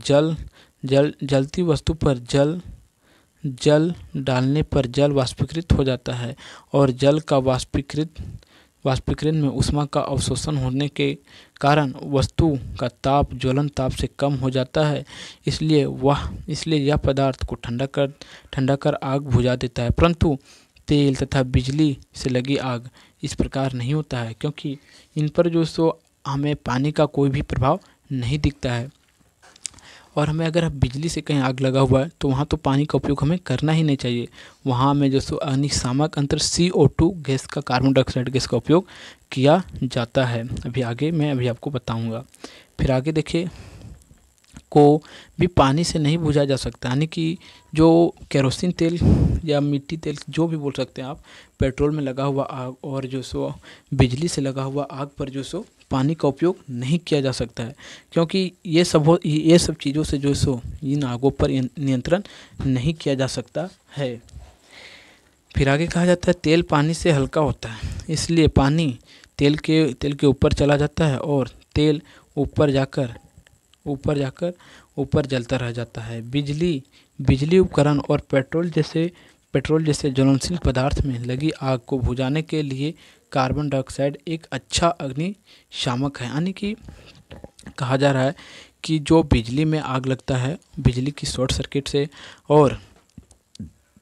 जल डालने पर जल वाष्पीकृत हो जाता है और जल का वाष्पीकरण में ऊष्मा का अवशोषण होने के कारण वस्तु का ताप ज्वलन ताप से कम हो जाता है। इसलिए यह पदार्थ को ठंडा कर आग बुझा देता है। परंतु तेल तथा बिजली से लगी आग इस प्रकार नहीं होता है, क्योंकि इन पर जो सो हमें पानी का कोई भी प्रभाव नहीं दिखता है। और हमें अगर बिजली से कहीं आग लगा हुआ है तो वहाँ तो पानी का उपयोग हमें करना ही नहीं चाहिए। वहाँ में जो सो अग्निशामक अंतर CO2 गैस का, कार्बन डाइऑक्साइड गैस का उपयोग किया जाता है। अभी आपको बताऊंगा। फिर आगे देखिए, को भी पानी से नहीं बुझा जा सकता, यानी कि जो केरोसिन तेल या मिट्टी तेल जो भी बोल सकते हैं आप, पेट्रोल में लगा हुआ आग और जो सो बिजली से लगा हुआ आग पर जो सो पानी का उपयोग नहीं किया जा सकता है, क्योंकि ये सब चीज़ों से जो सो इन आगों पर नियंत्रण नहीं किया जा सकता है। फिर आगे कहा जाता है, तेल पानी से हल्का होता है, इसलिए पानी तेल के ऊपर चला जाता है और तेल ऊपर जाकर जलता रह जाता है। बिजली उपकरण और पेट्रोल जैसे ज्वलनशील पदार्थ में लगी आग को बुझाने के लिए कार्बन डाइऑक्साइड एक अच्छा अग्निशामक है। यानी कि कहा जा रहा है कि जो बिजली में आग लगता है, बिजली की शॉर्ट सर्किट से, और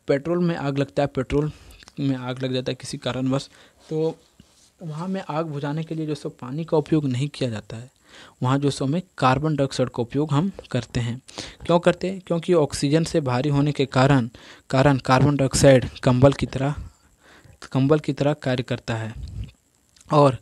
पेट्रोल में आग लगता है, पेट्रोल में आग लग जाता है किसी कारणवश, तो वहाँ में आग बुझाने के लिए जो सो पानी का उपयोग नहीं किया जाता है, वहाँ जो सो में कार्बन डाइऑक्साइड का उपयोग हम करते हैं। क्यों करते हैं? क्योंकि ऑक्सीजन से भारी होने के कारण कार्बन डाइऑक्साइड कंबल की तरह कार्य करता है और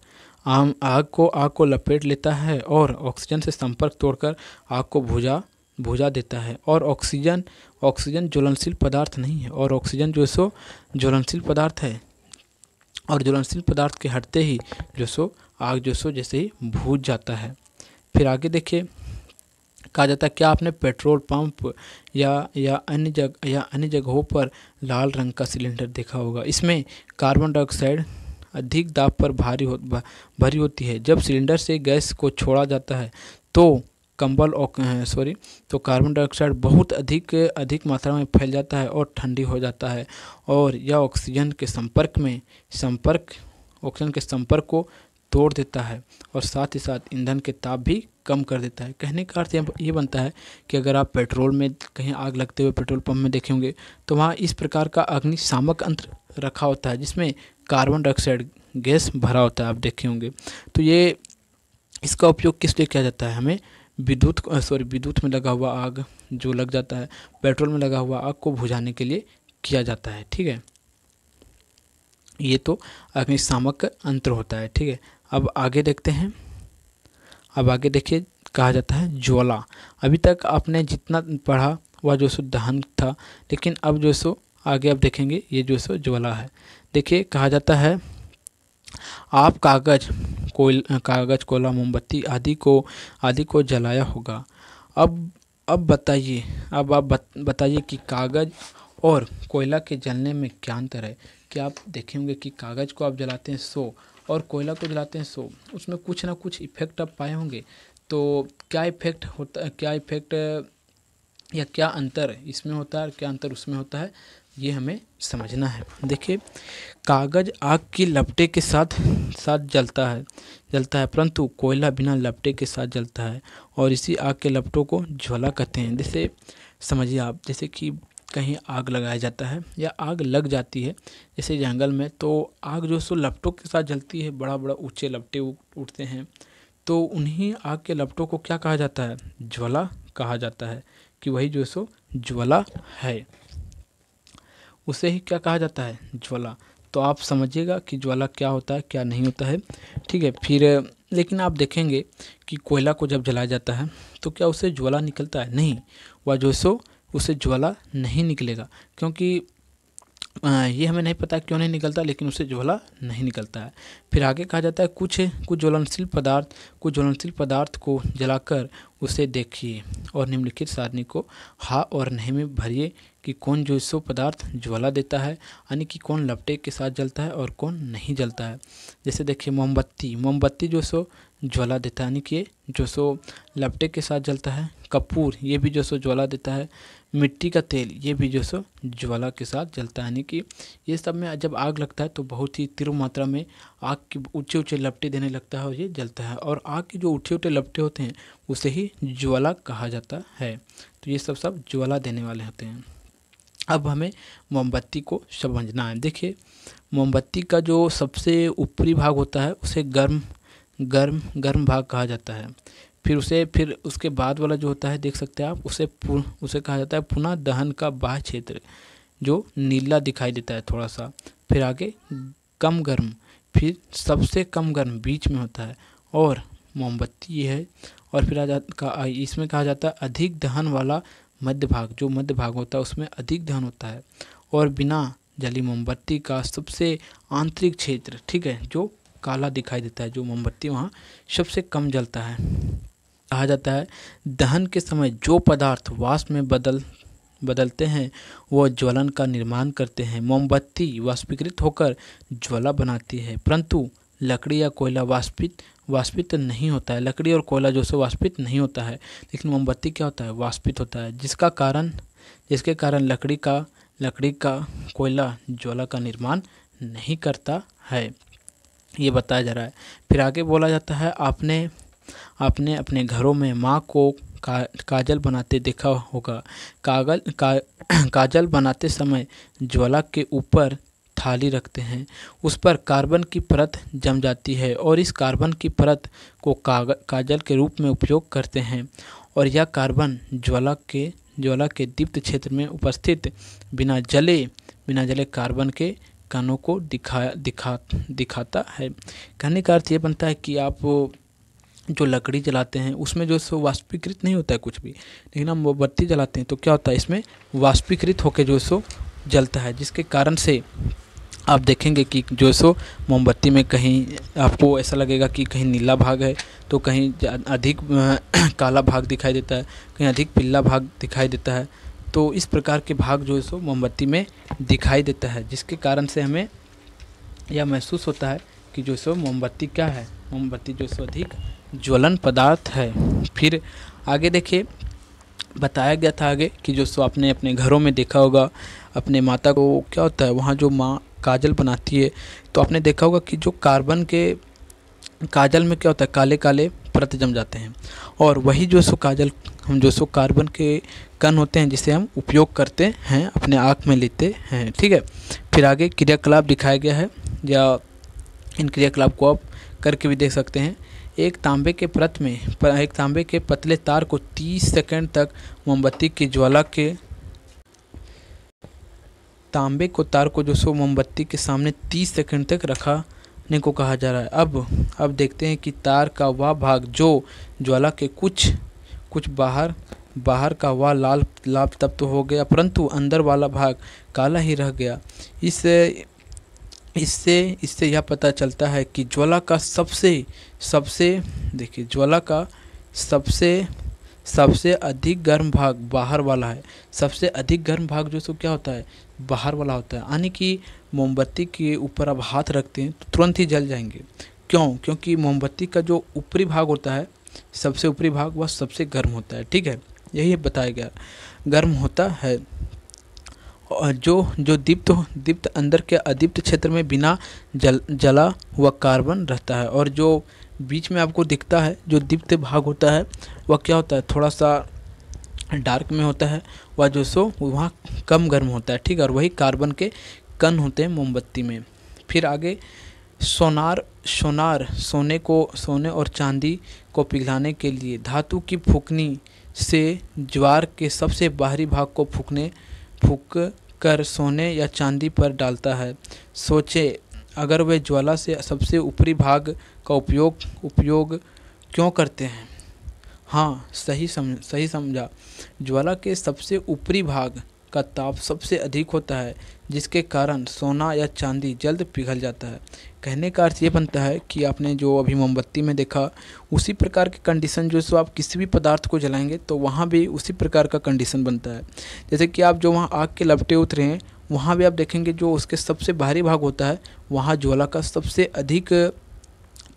आग को लपेट लेता है और ऑक्सीजन से संपर्क तोड़कर आग को बुझा देता है। और ऑक्सीजन ज्वलनशील पदार्थ नहीं है, और ऑक्सीजन जो सो ज्वलनशील पदार्थ है, और ज्वलनशील पदार्थ के हटते ही जो सो आग जो सो जैसे ही बुझ जाता है। फिर आगे देखिए, कहा जाता है, क्या आपने पेट्रोल पंप या अन्य जगहों पर लाल रंग का सिलेंडर देखा होगा? इसमें कार्बन डाइऑक्साइड अधिक दाब पर भरी होती है। जब सिलेंडर से गैस को छोड़ा जाता है तो कंबल तो कार्बन डाइऑक्साइड बहुत अधिक मात्रा में फैल जाता है और ठंडी हो जाता है, और यह ऑक्सीजन के संपर्क को तोड़ देता है और साथ ही साथ ईंधन के ताप भी कम कर देता है। कहने का अर्थ ये बनता है कि अगर आप पेट्रोल में कहीं आग लगते हुए पेट्रोल पंप में देखे होंगे तो वहाँ इस प्रकार का अग्निशामक यंत्र रखा होता है जिसमें कार्बन डाइऑक्साइड गैस भरा होता है, आप देखे होंगे। तो ये इसका उपयोग किस लिए किया जाता है? हमें विद्युत में लगा हुआ आग जो लग जाता है, पेट्रोल में लगा हुआ आग को बुझाने के लिए किया जाता है। ठीक है, ये तो अग्निशामक यंत्र होता है। ठीक है, अब आगे देखते हैं। अब आगे देखिए, कहा जाता है ज्वाला। अभी तक आपने जितना पढ़ा वह जो सो दहन था, लेकिन अब जो सो आगे आप देखेंगे ये जो सो ज्वाला है। देखिए, कहा जाता है आप कागज, कोयला, मोमबत्ती आदि को जलाया होगा। अब बताइए, आप बताइए कि कागज और कोयला के जलने में क्या अंतर है? क्या आप देखेंगे कि कागज़ को आप जलाते हैं 100 और कोयला को जलाते हैं 100, उसमें कुछ ना कुछ इफेक्ट आप पाए होंगे। तो क्या इफेक्ट होता है, क्या इफेक्ट या क्या अंतर इसमें होता है और क्या अंतर उसमें होता है, ये हमें समझना है। देखिए, कागज़ आग की लपटे के साथ जलता है, परंतु कोयला बिना लपटे के साथ जलता है और इसी आग के लपटों को ज्वाला कहते हैं। जैसे समझिए आप, जैसे कि कहीं आग लगाया जाता है या आग लग जाती है जैसे जंगल में, तो आग जो सो लपटों के साथ जलती है, बड़ा ऊंचे लपटे उठते हैं, तो उन्हीं आग के लपटों को क्या कहा जाता है? ज्वाला कहा जाता है, कि वही जो सो ज्वाला है, उसे ही क्या कहा जाता है? ज्वाला। तो आप समझिएगा कि ज्वाला क्या होता है, क्या नहीं होता है। ठीक है, फिर लेकिन आप देखेंगे कि कोयला को जब जलाया जाता है तो क्या उसे ज्वाला निकलता है? नहीं, वह जो सो उसे ज्वाला नहीं निकलेगा, क्योंकि ये हमें नहीं पता क्यों नहीं निकलता, लेकिन उसे ज्वाला नहीं निकलता है। फिर आगे कहा जाता है कुछ ज्वलनशील पदार्थ को जलाकर उसे देखिए और निम्नलिखित सारणी को हाँ और नहीं में भरिए कि कौन जो सो पदार्थ ज्वाला देता है, यानी कि कौन लपटे के साथ जलता है और कौन नहीं जलता है। जैसे देखिए, मोमबत्ती जो सो ज्वाला देता है, यानी कि जो सो लपटे के साथ जलता है। कपूर, ये भी जो सो ज्वाला देता है। मिट्टी का तेल, ये भी जो सो ज्वाला के साथ जलता है, यानी कि ये सब में जब आग लगता है तो बहुत ही तीव्र मात्रा में आग की ऊंचे लपटे देने लगता है और ये जलता है, और आग के जो ऊंचे लपटे होते हैं उसे ही ज्वाला कहा जाता है। तो ये सब ज्वाला देने वाले होते हैं। अब हमें मोमबत्ती को समझना है। देखिए, मोमबत्ती का जो सबसे ऊपरी भाग होता है उसे गर्म भाग कहा जाता है। फिर उसके बाद वाला जो होता है, देख सकते हैं आप, उसे कहा जाता है पुनः दहन का बाह्य क्षेत्र, जो नीला दिखाई देता है थोड़ा सा। फिर आगे कम गर्म, फिर सबसे कम गर्म बीच में होता है, और मोमबत्ती ये है। और फिर इसमें कहा जाता है अधिक दहन वाला मध्य भाग, जो मध्य भाग होता है उसमें अधिक दहन होता है। और बिना जली मोमबत्ती का सबसे आंतरिक क्षेत्र, ठीक है, जो काला दिखाई देता है, जो मोमबत्ती वहाँ सबसे कम जलता है। कहा जाता है दहन के समय जो पदार्थ वाष्प में बदलते हैं वो ज्वलन का निर्माण करते हैं। मोमबत्ती वाष्पीकृत होकर ज्वाला बनाती है, परंतु लकड़ी या कोयला वाष्पित नहीं होता है। लकड़ी और कोयला जो सो वाष्पित नहीं होता है, लेकिन मोमबत्ती क्या होता है? वाष्पित होता है, जिसके कारण लकड़ी का कोयला ज्वाला का निर्माण नहीं करता है, ये बताया जा रहा है। फिर आगे बोला जाता है आपने अपने घरों में माँ को काजल बनाते देखा होगा। काजल बनाते समय ज्वाला के ऊपर थाली रखते हैं, उस पर कार्बन की परत जम जाती है और इस कार्बन की परत को काजल के रूप में उपयोग करते हैं, और यह कार्बन ज्वाला के दीप्त क्षेत्र में उपस्थित बिना जले कार्बन के कणों को दिखाता है। कहने का अर्थ ये बनता है कि आप जो लकड़ी जलाते हैं उसमें जो सो वाष्पीकृत नहीं होता है कुछ भी, लेकिन हम मोमबत्ती जलाते हैं तो क्या होता है, इसमें वाष्पीकृत होकर जो सो जलता है, जिसके कारण से आप देखेंगे कि जो सो मोमबत्ती में कहीं आपको ऐसा लगेगा कि कहीं नीला भाग है तो कहीं अधिक काला भाग दिखाई देता है, कहीं अधिक पीला भाग दिखाई देता है। तो इस प्रकार के भाग जो है सो मोमबत्ती में दिखाई देता है, जिसके कारण से हमें यह महसूस होता है कि जो सो मोमबत्ती क्या है, मोमबत्ती जो सो अधिक ज्वलन पदार्थ है। फिर आगे देखिए बताया गया था आगे कि जो सो आपने अपने घरों में देखा होगा, अपने माता को क्या होता है वहाँ जो माँ काजल बनाती है, तो आपने देखा होगा कि जो कार्बन के काजल में क्या होता है, काले काले परत जम जाते हैं। और वही जो सो काजल हम जो सो कार्बन के कण होते हैं जिसे हम उपयोग करते हैं, अपने आँख में लेते हैं। ठीक है, फिर आगे क्रियाकलाप दिखाया गया है, या इन क्रियाकलाप को आप करके भी देख सकते हैं। एक तांबे के एक तांबे के पतले तार को 30 सेकंड तक मोमबत्ती की ज्वाला के तांबे को तार को जो सो मोमबत्ती के सामने 30 सेकंड तक रखने को कहा जा रहा है। अब देखते हैं कि तार का वह भाग जो ज्वाला के कुछ बाहर का वह लाल तब तो हो गया, परंतु अंदर वाला भाग काला ही रह गया। इससे यह पता चलता है कि ज्वाला का ज्वाला का सबसे अधिक गर्म भाग बाहर वाला है। सबसे अधिक गर्म भाग जो सो क्या होता है, बाहर वाला होता है। यानी कि मोमबत्ती के ऊपर आप हाथ रखते हैं तो तुरंत ही जल जाएंगे। क्यों? क्योंकि मोमबत्ती का जो ऊपरी भाग होता है, सबसे ऊपरी भाग, वह सबसे गर्म होता है। ठीक है, यही बताया गया, गर्म होता है। और जो दीप्त अंदर के अदीप्त क्षेत्र में बिना जला हुआ कार्बन रहता है। और जो बीच में आपको दिखता है जो दीप्त भाग होता है, वह क्या होता है, थोड़ा सा डार्क में होता है, वह जो सो वहाँ कम गर्म होता है। ठीक है, और वही कार्बन के कण होते हैं मोमबत्ती में। फिर आगे सोने और चांदी को पिघलाने के लिए धातु की फूकनी से ज्वार के सबसे बाहरी भाग को फूक कर सोने या चांदी पर डालता है। सोचे अगर वे ज्वाला से सबसे ऊपरी भाग का उपयोग क्यों करते हैं? हाँ, सही समझा। ज्वाला के सबसे ऊपरी भाग का ताप सबसे अधिक होता है, जिसके कारण सोना या चांदी जल्द पिघल जाता है। कहने का अर्थ ये बनता है कि आपने जो अभी मोमबत्ती में देखा, उसी प्रकार के कंडीशन जो सो आप किसी भी पदार्थ को जलाएंगे तो वहाँ भी उसी प्रकार का कंडीशन बनता है। जैसे कि आप जो वहाँ आग के लपटे उतरे हैं, वहाँ भी आप देखेंगे जो उसके सबसे बाहरी भाग होता है, वहाँ ज्वाला का सबसे अधिक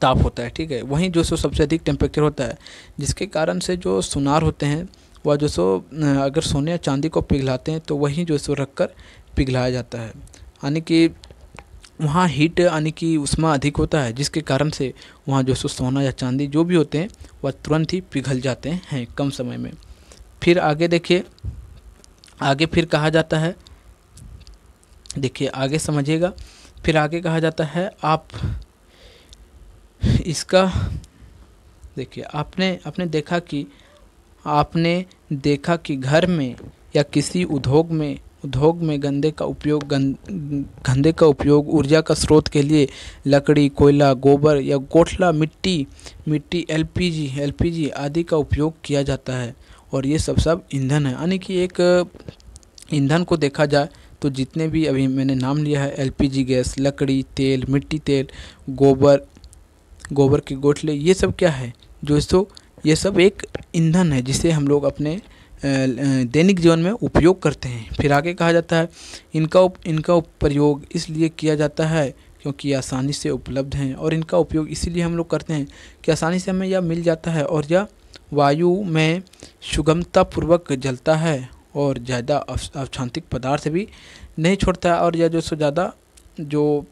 ताप होता है। ठीक है, वहीं जो सो सबसे अधिक टेम्परेचर होता है, जिसके कारण से जो सुनार होते हैं वह जो सो अगर सोने या चांदी को पिघलाते हैं तो वहीं जो सो रख कर पिघलाया जाता है। यानी कि वहाँ हीट यानी कि ऊष्मा अधिक होता है, जिसके कारण से वहाँ जो सो सोना या चांदी जो भी होते हैं वह तुरंत ही पिघल जाते हैं कम समय में। फिर आगे देखिए, आगे फिर कहा जाता है, देखिए आगे समझिएगा। फिर आगे कहा जाता है आप इसका देखिए, आपने देखा कि घर में या किसी उद्योग में गंदे का उपयोग ऊर्जा का स्रोत के लिए लकड़ी, कोयला, गोबर या गोठला मिट्टी एलपीजी आदि का उपयोग किया जाता है। और ये सब ईंधन है। यानी कि एक ईंधन को देखा जाए तो जितने भी अभी मैंने नाम लिया है, एलपीजी गैस, लकड़ी, तेल, मिट्टी तेल, गोबर के गोठले, ये सब क्या है, ये सब एक ईंधन है जिसे हम लोग अपने दैनिक जीवन में उपयोग करते हैं। फिर आगे कहा जाता है इनका प्रयोग इसलिए किया जाता है क्योंकि आसानी से उपलब्ध हैं, और इनका उपयोग इसीलिए हम लोग करते हैं कि आसानी से हमें यह मिल जाता है, और यह वायु में सुगमतापूर्वक जलता है और ज़्यादा अक्षांतिक पदार्थ भी नहीं छोड़ता है, और यह जो ज़्यादा जो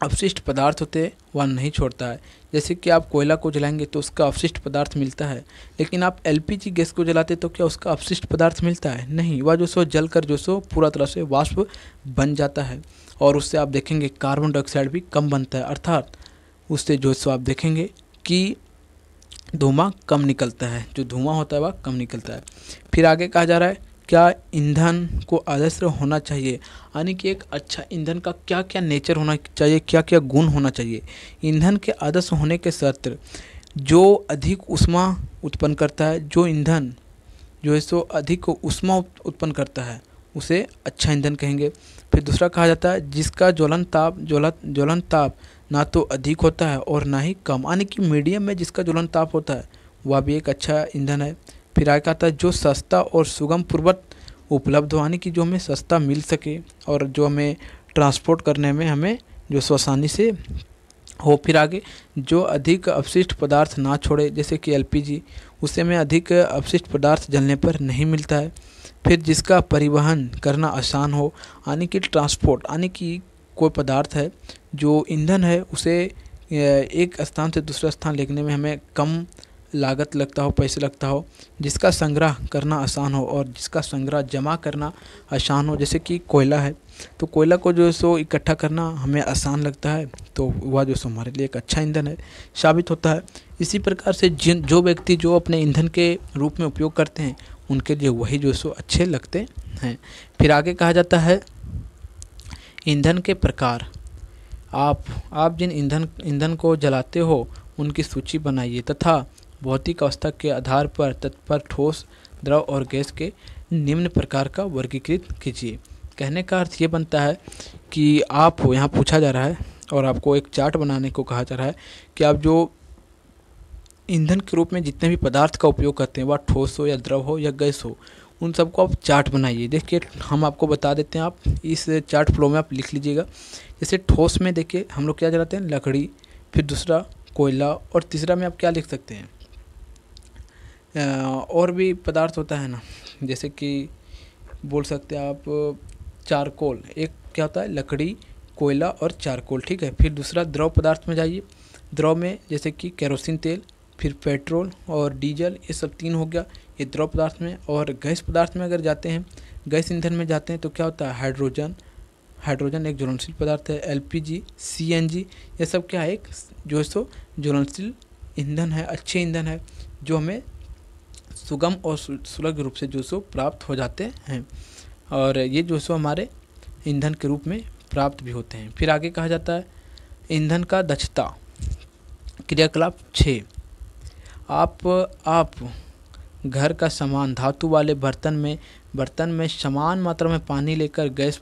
अपशिष्ट पदार्थ होते हैं वह नहीं छोड़ता है। जैसे कि आप कोयला को जलाएंगे तो उसका अपशिष्ट पदार्थ मिलता है, लेकिन आप एलपीजी गैस को जलाते तो क्या उसका अपशिष्ट पदार्थ मिलता है? नहीं, वह जो सो जलकर जो सो पूरा तरह से वाष्प बन जाता है, और उससे आप देखेंगे कार्बन डाइऑक्साइड भी कम बनता है, अर्थात उससे जो सो आप देखेंगे कि धुआं कम निकलता है, जो धुआं होता है वह कम निकलता है। फिर आगे कहा जा रहा है क्या ईंधन को आदर्श होना चाहिए, यानी कि एक अच्छा ईंधन का क्या क्या नेचर होना चाहिए, क्या क्या गुण होना चाहिए। ईंधन के आदर्श होने के शर्त, जो अधिक ऊष्मा उत्पन्न करता है, जो ईंधन जो है सो अधिक ऊष्मा उत्पन्न करता है उसे अच्छा ईंधन कहेंगे। फिर दूसरा कहा जाता है जिसका ज्वलन ताप ना तो अधिक होता है और ना ही कम, यानी कि मीडियम में जिसका ज्वलन ताप होता है वह भी एक अच्छा ईंधन है। फिर आगे आता है जो सस्ता और सुगम पूर्वक उपलब्ध हो, यानी कि जो हमें सस्ता मिल सके और जो हमें ट्रांसपोर्ट करने में हमें जो आसानी से हो। फिर आगे जो अधिक अपशिष्ट पदार्थ ना छोड़े, जैसे कि एलपीजी, उसे में अधिक अपशिष्ट पदार्थ जलने पर नहीं मिलता है। फिर जिसका परिवहन करना आसान हो, यानी कि ट्रांसपोर्ट, यानी कि कोई पदार्थ है जो ईंधन है उसे एक स्थान से दूसरा स्थान लेने में हमें कम लागत लगता हो, पैसे लगता हो, जिसका संग्रह करना आसान हो और जिसका संग्रह जमा करना आसान हो, जैसे कि कोयला है, तो कोयला को जो है सो इकट्ठा करना हमें आसान लगता है, तो वह जो सो हमारे लिए एक अच्छा ईंधन है साबित होता है। इसी प्रकार से जो व्यक्ति जो अपने ईंधन के रूप में उपयोग करते हैं उनके लिए वही जो सो अच्छे लगते हैं। फिर आगे कहा जाता है ईंधन के प्रकार। आप जिन ईंधन को जलाते हो उनकी सूची बनाइए तथा भौतिक अवस्था के आधार पर तत्पर ठोस, द्रव और गैस के निम्न प्रकार का वर्गीकृत कीजिए। कहने का अर्थ ये बनता है कि आप यहाँ पूछा जा रहा है और आपको एक चार्ट बनाने को कहा जा रहा है कि आप जो ईंधन के रूप में जितने भी पदार्थ का उपयोग करते हैं, वह ठोस हो या द्रव हो या गैस हो, उन सबको आप चार्ट बनाइए। देखिए हम आपको बता देते हैं, आप इस चार्ट फ्लो में आप लिख लीजिएगा। जैसे ठोस में देखिए हम लोग क्या जलाते हैं, लकड़ी, फिर दूसरा कोयला, और तीसरा में आप क्या लिख सकते हैं, और भी पदार्थ होता है ना, जैसे कि बोल सकते हैं आप चारकोल। एक क्या होता है, लकड़ी, कोयला और चारकोल, ठीक है। फिर दूसरा द्रव पदार्थ में जाइए। द्रव में जैसे कि केरोसिन तेल, फिर पेट्रोल और डीजल, ये सब तीन हो गया, ये द्रव पदार्थ में। और गैस पदार्थ में अगर जाते हैं, गैस ईंधन में जाते हैं तो क्या होता है, हाइड्रोजन एक ज्वलनशील पदार्थ है। एलपीजी, सीएनजी, ये सब क्या है, एक जो है सो ज्वलनशील ईंधन है, अच्छे ईंधन है जो हमें सुगम और सुलभ रूप से जो सो प्राप्त हो जाते हैं, और ये जो सो हमारे ईंधन के रूप में प्राप्त भी होते हैं। फिर आगे कहा जाता है ईंधन का दक्षता। क्रियाकलाप 6। आप घर का सामान धातु वाले बर्तन में समान मात्रा में पानी लेकर गैस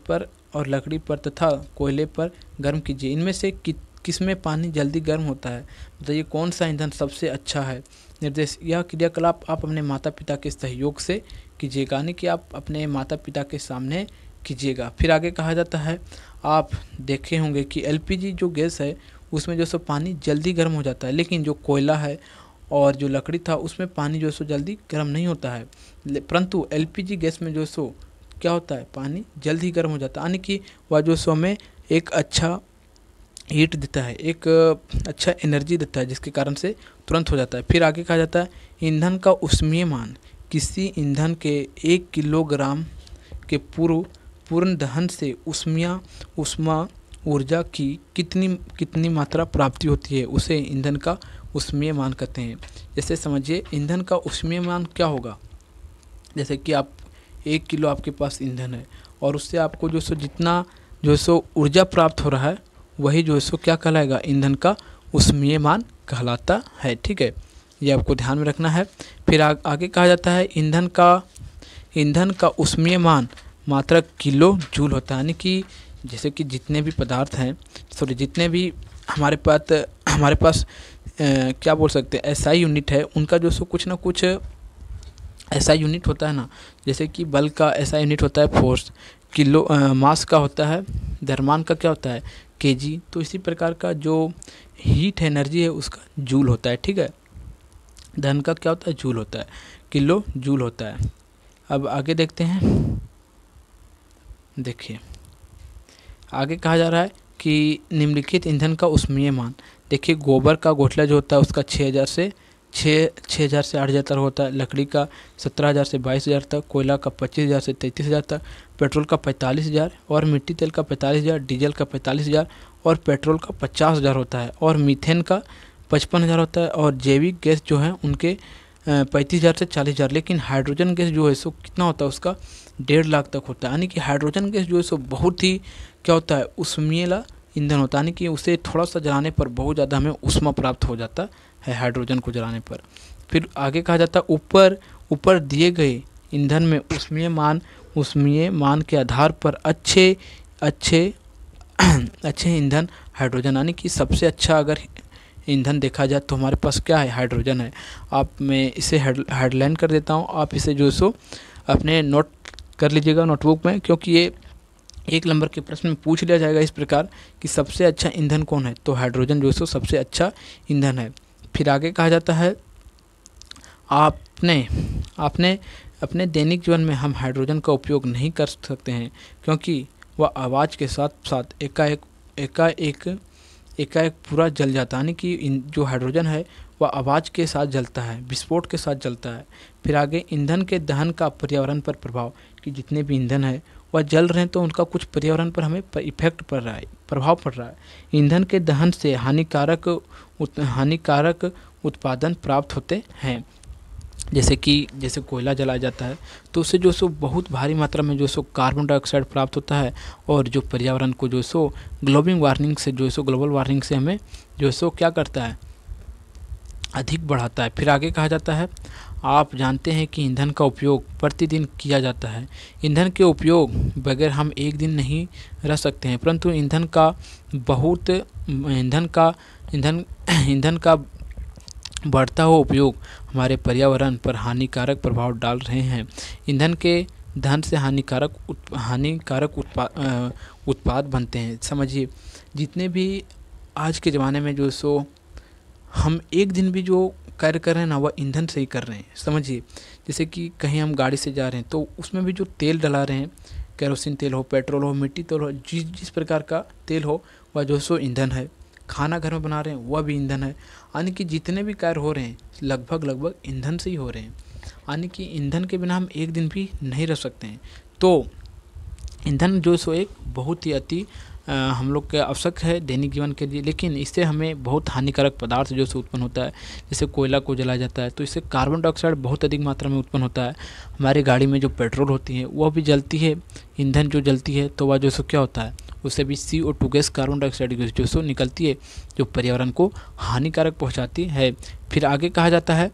पर और लकड़ी पर तथा कोयले पर गर्म कीजिए। इनमें से किसमें पानी जल्दी गर्म होता है, बताइए कौन सा ईंधन सबसे अच्छा है। निर्देश, यह क्रियाकलाप आप अपने माता पिता के सहयोग से कीजिएगा, यानी कि आप अपने माता पिता के सामने कीजिएगा। फिर आगे कहा जाता है, आप देखे होंगे कि एलपीजी जो गैस है उसमें जो सो पानी जल्दी गर्म हो जाता है, लेकिन जो कोयला है और जो लकड़ी था उसमें पानी जो सो जल्दी गर्म नहीं होता है, परंतु एलपीजी गैस में जो सो क्या होता है, पानी जल्दी गर्म हो जाता है, यानी कि वह जो सो हमें एक अच्छा हीट देता है, एक अच्छा एनर्जी देता है, जिसके कारण से तुरंत हो जाता है। फिर आगे कहा जाता है ईंधन का ऊष्मीय मान। किसी ईंधन के 1 किलोग्राम के पूर्ण दहन से ऊष्मा ऊर्जा की कितनी मात्रा प्राप्ति होती है, उसे ईंधन का ऊष्मीय मान कहते हैं। जैसे समझिए ईंधन का ऊष्मीय मान क्या होगा, जैसे कि आप 1 किलो आपके पास ईंधन है और उससे आपको जो सो जितना जो सो ऊर्जा प्राप्त हो रहा है वही जो सो क्या कहलाएगा, ईंधन का ऊष्मीय मान कहलाता है, ठीक है। ये आपको ध्यान में रखना है। फिर आगे कहा जाता है ईंधन का ऊष्मीय मान मात्रा किलो जूल होता है, यानी कि जैसे कि जितने भी पदार्थ हैं, जितने भी हमारे पास क्या बोल सकते हैं, एसआई यूनिट है, उनका जो सो कुछ ना कुछ एसआई यूनिट होता है ना। जैसे कि बल का एसआई यूनिट होता है फोर्स, किलो मास का होता है, द्रव्यमान का क्या होता है, केजी। तो इसी प्रकार का जो हीट एनर्जी है उसका जूल होता है, ठीक है। धन का क्या होता है, जूल होता है, किलो जूल होता है। अब आगे देखते हैं, देखिए आगे कहा जा रहा है कि निम्नलिखित ईंधन का ऊष्मीय मान। देखिए गोबर का गोठला जो होता है उसका 6,000 से 8,000 तक होता है, लकड़ी का 17,000 से 22,000 तक, कोयला का 25,000 से 33,000 तक, पेट्रोल का 45,000 और मिट्टी तेल का 45,000, डीजल का 45,000 और पेट्रोल का 50,000 होता है, और मीथेन का 55,000 होता है, और जैविक गैस जो है उनके 35,000 से 40,000। लेकिन हाइड्रोजन गैस जो है सो कितना होता है, उसका 1.5 लाख तक होता है, यानी कि हाइड्रोजन गैस जो है सो बहुत ही क्या होता है, ऊष्मीय ईंधन होता है, यानी कि उसे थोड़ा सा जलाने पर बहुत ज़्यादा हमें ऊष्मा प्राप्त हो जाता है हाइड्रोजन को जलाने पर। फिर आगे कहा जाता है ऊपर दिए गए ईंधन में ऊष्मीय मान के आधार पर अच्छे ईंधन हाइड्रोजन, यानी कि सबसे अच्छा अगर ईंधन देखा जाए तो हमारे पास क्या है, हाइड्रोजन है। मैं इसे हेडलाइन कर देता हूँ, आप इसे जो सो अपने नोट कर लीजिएगा नोटबुक में, क्योंकि ये 1 नंबर के प्रश्न में पूछ लिया जाएगा इस प्रकार कि सबसे अच्छा ईंधन कौन है, तो हाइड्रोजन जो सो सबसे अच्छा ईंधन है। फिर आगे कहा जाता है आपने आपने अपने दैनिक जीवन में हम हाइड्रोजन का उपयोग नहीं कर सकते हैं, क्योंकि वह आवाज़ के साथ साथ एकाएक एकाएक पूरा जल जाता है। यानी कि जो हाइड्रोजन है वह आवाज़ के साथ जलता है, विस्फोट के साथ जलता है। फिर आगे ईंधन के दहन का पर्यावरण पर प्रभाव, कि जितने भी ईंधन है वह जल रहे हैं तो उनका कुछ पर्यावरण पर हमें इफेक्ट पड़ रहा है, प्रभाव पड़ रहा है। ईंधन के दहन से हानिकारक उत्पादन प्राप्त होते हैं, जैसे कोयला जलाया जाता है तो उससे जो सो बहुत भारी मात्रा में जो सो कार्बन डाइऑक्साइड प्राप्त होता है, और जो पर्यावरण को जो सो ग्लोबल वार्मिंग से हमें जो सो क्या करता है, अधिक बढ़ाता है। फिर आगे कहा जाता है, आप जानते हैं कि ईंधन का उपयोग प्रतिदिन किया जाता है। ईंधन के उपयोग बगैर हम एक दिन नहीं रह सकते हैं, परंतु ईंधन का बढ़ता हुआ उपयोग हमारे पर्यावरण पर हानिकारक प्रभाव डाल रहे हैं। ईंधन के दहन से हानिकारक उत्पाद बनते हैं। समझिए, जितने भी आज के ज़माने में जो सो हम एक दिन भी जो कार्य कर रहे हैं ना, वह ईंधन से ही कर रहे हैं। समझिए, जैसे कि कहीं हम गाड़ी से जा रहे हैं तो उसमें भी जो तेल डला रहे हैं, केरोसिन तेल हो, पेट्रोल हो, मिट्टी तेल हो, जिस प्रकार का तेल हो वह जो सो ईंधन है। खाना घर में बना रहे हैं वह भी ईंधन है। यानी कि जितने भी कार्य हो रहे हैं लगभग ईंधन से ही हो रहे हैं। यानी कि ईंधन के बिना हम एक दिन भी नहीं रह सकते हैं। तो ईंधन जो सो एक बहुत ही अति हम लोग के आवश्यक है दैनिक जीवन के लिए, लेकिन इससे हमें बहुत हानिकारक पदार्थ जो से उत्पन्न होता है। जैसे कोयला को जलाया जाता है तो इससे कार्बन डाइऑक्साइड बहुत अधिक मात्रा में उत्पन्न होता है। हमारी गाड़ी में जो पेट्रोल होती है वह भी जलती है, ईंधन जो जलती है तो वह जो सो क्या होता है, उससे भी CO2 gas, carbon dioxide gas जो सो निकलती है, जो पर्यावरण को हानिकारक पहुँचाती है। फिर आगे कहा जाता है,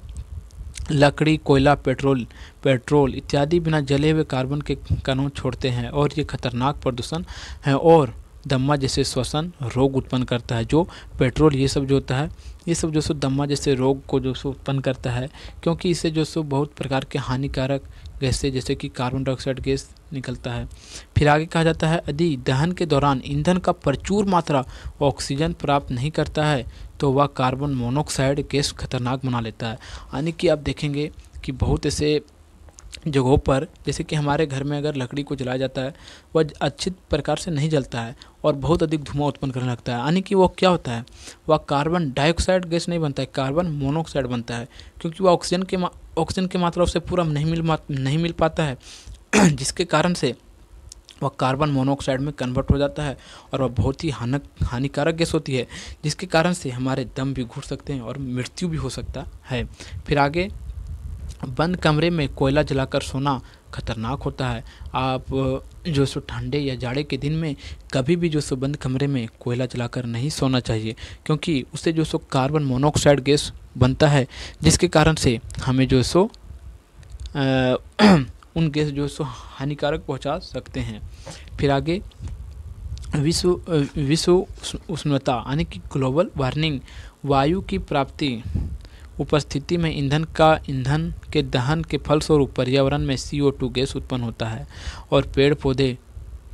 लकड़ी, कोयला, पेट्रोल इत्यादि बिना जले हुए कार्बन के कणों छोड़ते हैं और ये खतरनाक प्रदूषण है और दम्मा जैसे श्वसन रोग उत्पन्न करता है। जो पेट्रोल ये सब जो होता है, ये सब जो सो दम्मा जैसे रोग को जो सो उत्पन्न करता है, क्योंकि इससे जो सो बहुत प्रकार के हानिकारक गैसें जैसे कि कार्बन डाइऑक्साइड गैस निकलता है। फिर आगे कहा जाता है, यदि दहन के दौरान ईंधन का प्रचुर मात्रा ऑक्सीजन प्राप्त नहीं करता है तो वह कार्बन मोनोऑक्साइड गैस खतरनाक बना लेता है। यानी कि आप देखेंगे कि बहुत ऐसे जगहों पर, जैसे कि हमारे घर में अगर लकड़ी को जलाया जाता है वह अच्छी प्रकार से नहीं जलता है और बहुत अधिक धुआं उत्पन्न करने लगता है। यानी कि वो क्या होता है, वह कार्बन डाइऑक्साइड गैस नहीं बनता है, कार्बन मोनोऑक्साइड बनता है, क्योंकि वह ऑक्सीजन की मात्रा उससे पूरा नहीं मिल पाता है जिसके कारण से वह कार्बन मोनोऑक्साइड में कन्वर्ट हो जाता है और वह बहुत ही हानिकारक गैस होती है, जिसके कारण से हमारे दम भी घुट सकते हैं और मृत्यु भी हो सकता है। फिर आगे, बंद कमरे में कोयला जलाकर सोना खतरनाक होता है। आप जो सो ठंडे या जाड़े के दिन में कभी भी जो सो बंद कमरे में कोयला जलाकर नहीं सोना चाहिए, क्योंकि उससे जो सो कार्बन मोनोऑक्साइड गैस बनता है, जिसके कारण से हमें जो सो उन गैस जो सो हानिकारक पहुंचा सकते हैं। फिर आगे, विश्व उष्णता यानी कि ग्लोबल वार्मिंग, वायु की प्राप्ति उपस्थिति में ईंधन के दहन के फलस्वरूप पर्यावरण में CO2 गैस उत्पन्न होता है और पेड़ पौधे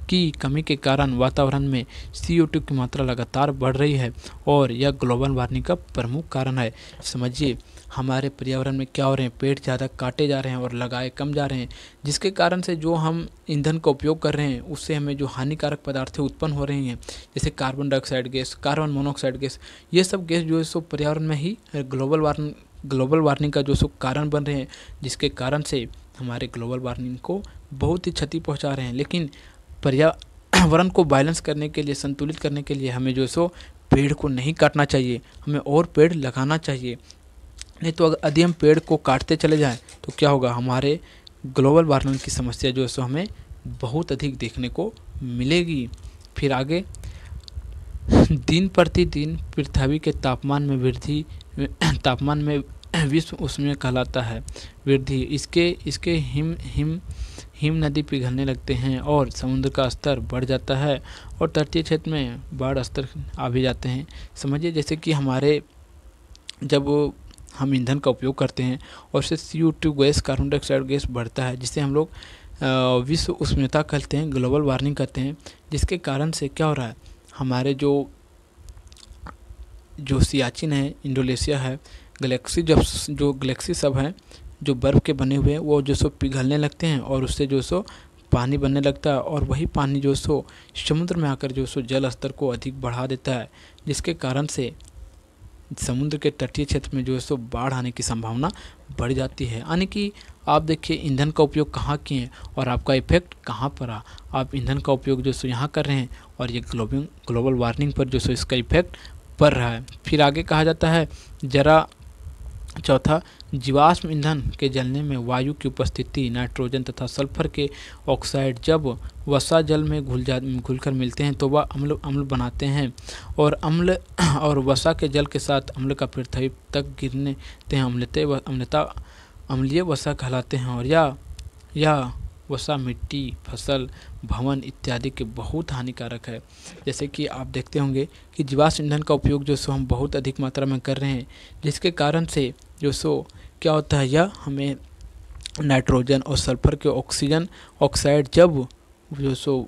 की कमी के कारण वातावरण में CO2 की मात्रा लगातार बढ़ रही है और यह ग्लोबल वार्मिंग का प्रमुख कारण है। समझिए, हमारे पर्यावरण में क्या हो रहे हैं, पेड़ ज़्यादा काटे जा रहे हैं और लगाए कम जा रहे हैं, जिसके कारण से जो हम ईंधन का उपयोग कर रहे हैं उससे हमें जो हानिकारक पदार्थें उत्पन्न हो रही हैं, जैसे carbon dioxide gas, carbon monoxide gas, ये सब गैस जो है सो पर्यावरण में ही ग्लोबल वार्मिंग का जो सो कारण बन रहे हैं, जिसके कारण से हमारे ग्लोबल वार्मिंग को बहुत ही क्षति पहुँचा रहे हैं। लेकिन पर्यावरण को बैलेंस करने के लिए, संतुलित करने के लिए हमें जो सो पेड़ को नहीं काटना चाहिए, हमें और पेड़ लगाना चाहिए। नहीं तो अगर यदि हम पेड़ को काटते चले जाएं तो क्या होगा, हमारे ग्लोबल वार्मिंग की समस्या जो है सो हमें बहुत अधिक देखने को मिलेगी। फिर आगे, दिन प्रतिदिन पृथ्वी के तापमान में विश्व उष्णता कहलाता है वृद्धि। इसके हिम नदी पिघलने लगते हैं और समुद्र का स्तर बढ़ जाता है और तटीय क्षेत्र में बाढ़ स्तर आ भी जाते हैं। समझिए, जैसे कि जब हम ईंधन का उपयोग करते हैं और उससे CO2 gas, carbon dioxide gas बढ़ता है, जिसे हम लोग विश्व उष्णता कहते हैं, ग्लोबल वार्मिंग कहते हैं, जिसके कारण से क्या हो रहा है, हमारे जो सियाचिन है, इंडोनेशिया है, गैलेक्सी जब जो गैलेक्सी सब हैं जो बर्फ़ के बने हुए हैं वो जो सो पिघलने लगते हैं और उससे जो सो पानी बनने लगता है और वही पानी जो सो समुद्र में आकर जो सो जल स्तर को अधिक बढ़ा देता है, जिसके कारण से समुद्र के तटीय क्षेत्र में जो है सो बाढ़ आने की संभावना बढ़ जाती है। यानी कि आप देखिए ईंधन का उपयोग कहाँ किए और आपका इफेक्ट कहाँ पड़ा। आप ईंधन का उपयोग जो सो यहाँ कर रहे हैं और ये ग्लोबल वार्मिंग पर जो सो इसका इफेक्ट पड़ रहा है। फिर आगे कहा जाता है जरा चौथा, जीवाश्म ईंधन के जलने में वायु की उपस्थिति, नाइट्रोजन तथा सल्फर के ऑक्साइड जब वसा जल में घुलकर मिलते हैं तो वह अम्ल बनाते हैं और अम्ल और वसा के जल के साथ अम्ल का पृथ्वी तक गिरने हैं अम्लीय वसा कहलाते हैं। और यह वसा मिट्टी, फसल, भवन इत्यादि के बहुत हानिकारक है। जैसे कि आप देखते होंगे कि जीवाश्म ईंधन का उपयोग जो सो हम बहुत अधिक मात्रा में कर रहे हैं, जिसके कारण से जो सो क्या होता है, यह हमें नाइट्रोजन और सल्फर के ऑक्सीजन ऑक्साइड जब जो सो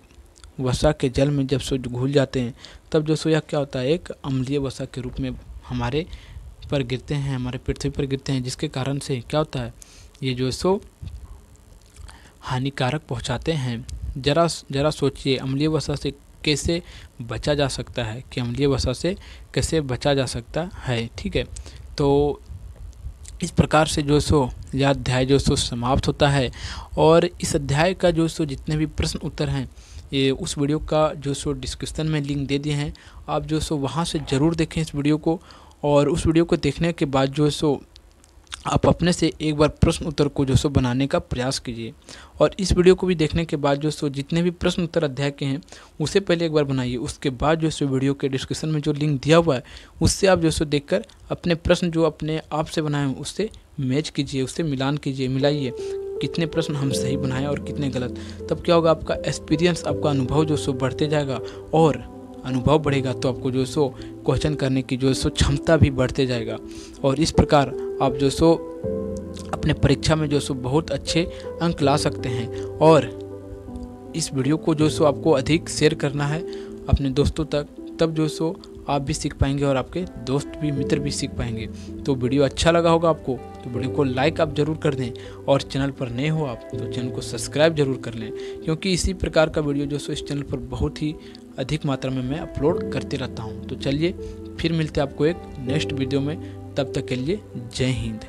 वसा के जल में जब सो घुल जाते हैं तब जो सो यह क्या होता है, एक अम्लीय वसा के रूप में हमारे पर गिरते हैं, हमारे पृथ्वी पर गिरते हैं, जिसके कारण से क्या होता है, ये जो सो हानिकारक पहुंचाते हैं। जरा सोचिए अम्लीय वसा से कैसे बचा जा सकता है, कि अम्लीय वसा से कैसे बचा जा सकता है। ठीक है, तो इस प्रकार से जो सो यह अध्याय जो सो समाप्त होता है और इस अध्याय का जो सो जितने भी प्रश्न उत्तर हैं ये उस वीडियो का जो सो डिस्क्रिप्शन में लिंक दे दिए हैं, आप जो सो वहाँ से ज़रूर देखें इस वीडियो को। और उस वीडियो को देखने के बाद जो सो आप अपने से एक बार प्रश्न उत्तर को जो सो बनाने का प्रयास कीजिए। और इस वीडियो को भी देखने के बाद जो सो जितने भी प्रश्न उत्तर अध्याय के हैं उसे पहले एक बार बनाइए, उसके बाद जो सो वीडियो के डिस्क्रिप्शन में जो लिंक दिया हुआ है उससे आप जो सो देखकर अपने प्रश्न जो अपने आप से बनाए हैं उससे मैच कीजिए, उससे मिलान कीजिए, मिलाइए कितने प्रश्न हम सही बनाए और कितने गलत। तब क्या होगा, आपका एक्सपीरियंस, आपका अनुभव जो सो बढ़ते जाएगा और अनुभव बढ़ेगा तो आपको जो सो क्वेश्चन करने की जो सो क्षमता भी बढ़ते जाएगा। और इस प्रकार आप जो सो अपने परीक्षा में जो सो बहुत अच्छे अंक ला सकते हैं। और इस वीडियो को जो सो आपको अधिक शेयर करना है अपने दोस्तों तक, तब जो सो आप भी सीख पाएंगे और आपके दोस्त भी, मित्र भी सीख पाएंगे। तो वीडियो अच्छा लगा होगा आपको तो वीडियो को लाइक आप ज़रूर कर दें और चैनल पर नए हो आप तो चैनल को सब्सक्राइब जरूर कर लें, क्योंकि इसी प्रकार का वीडियो जो सो इस चैनल पर बहुत ही अधिक मात्रा में मैं अपलोड करते रहता हूं। तो चलिए फिर मिलते हैं आपको एक नेक्स्ट वीडियो में, तब तक के लिए जय हिंद।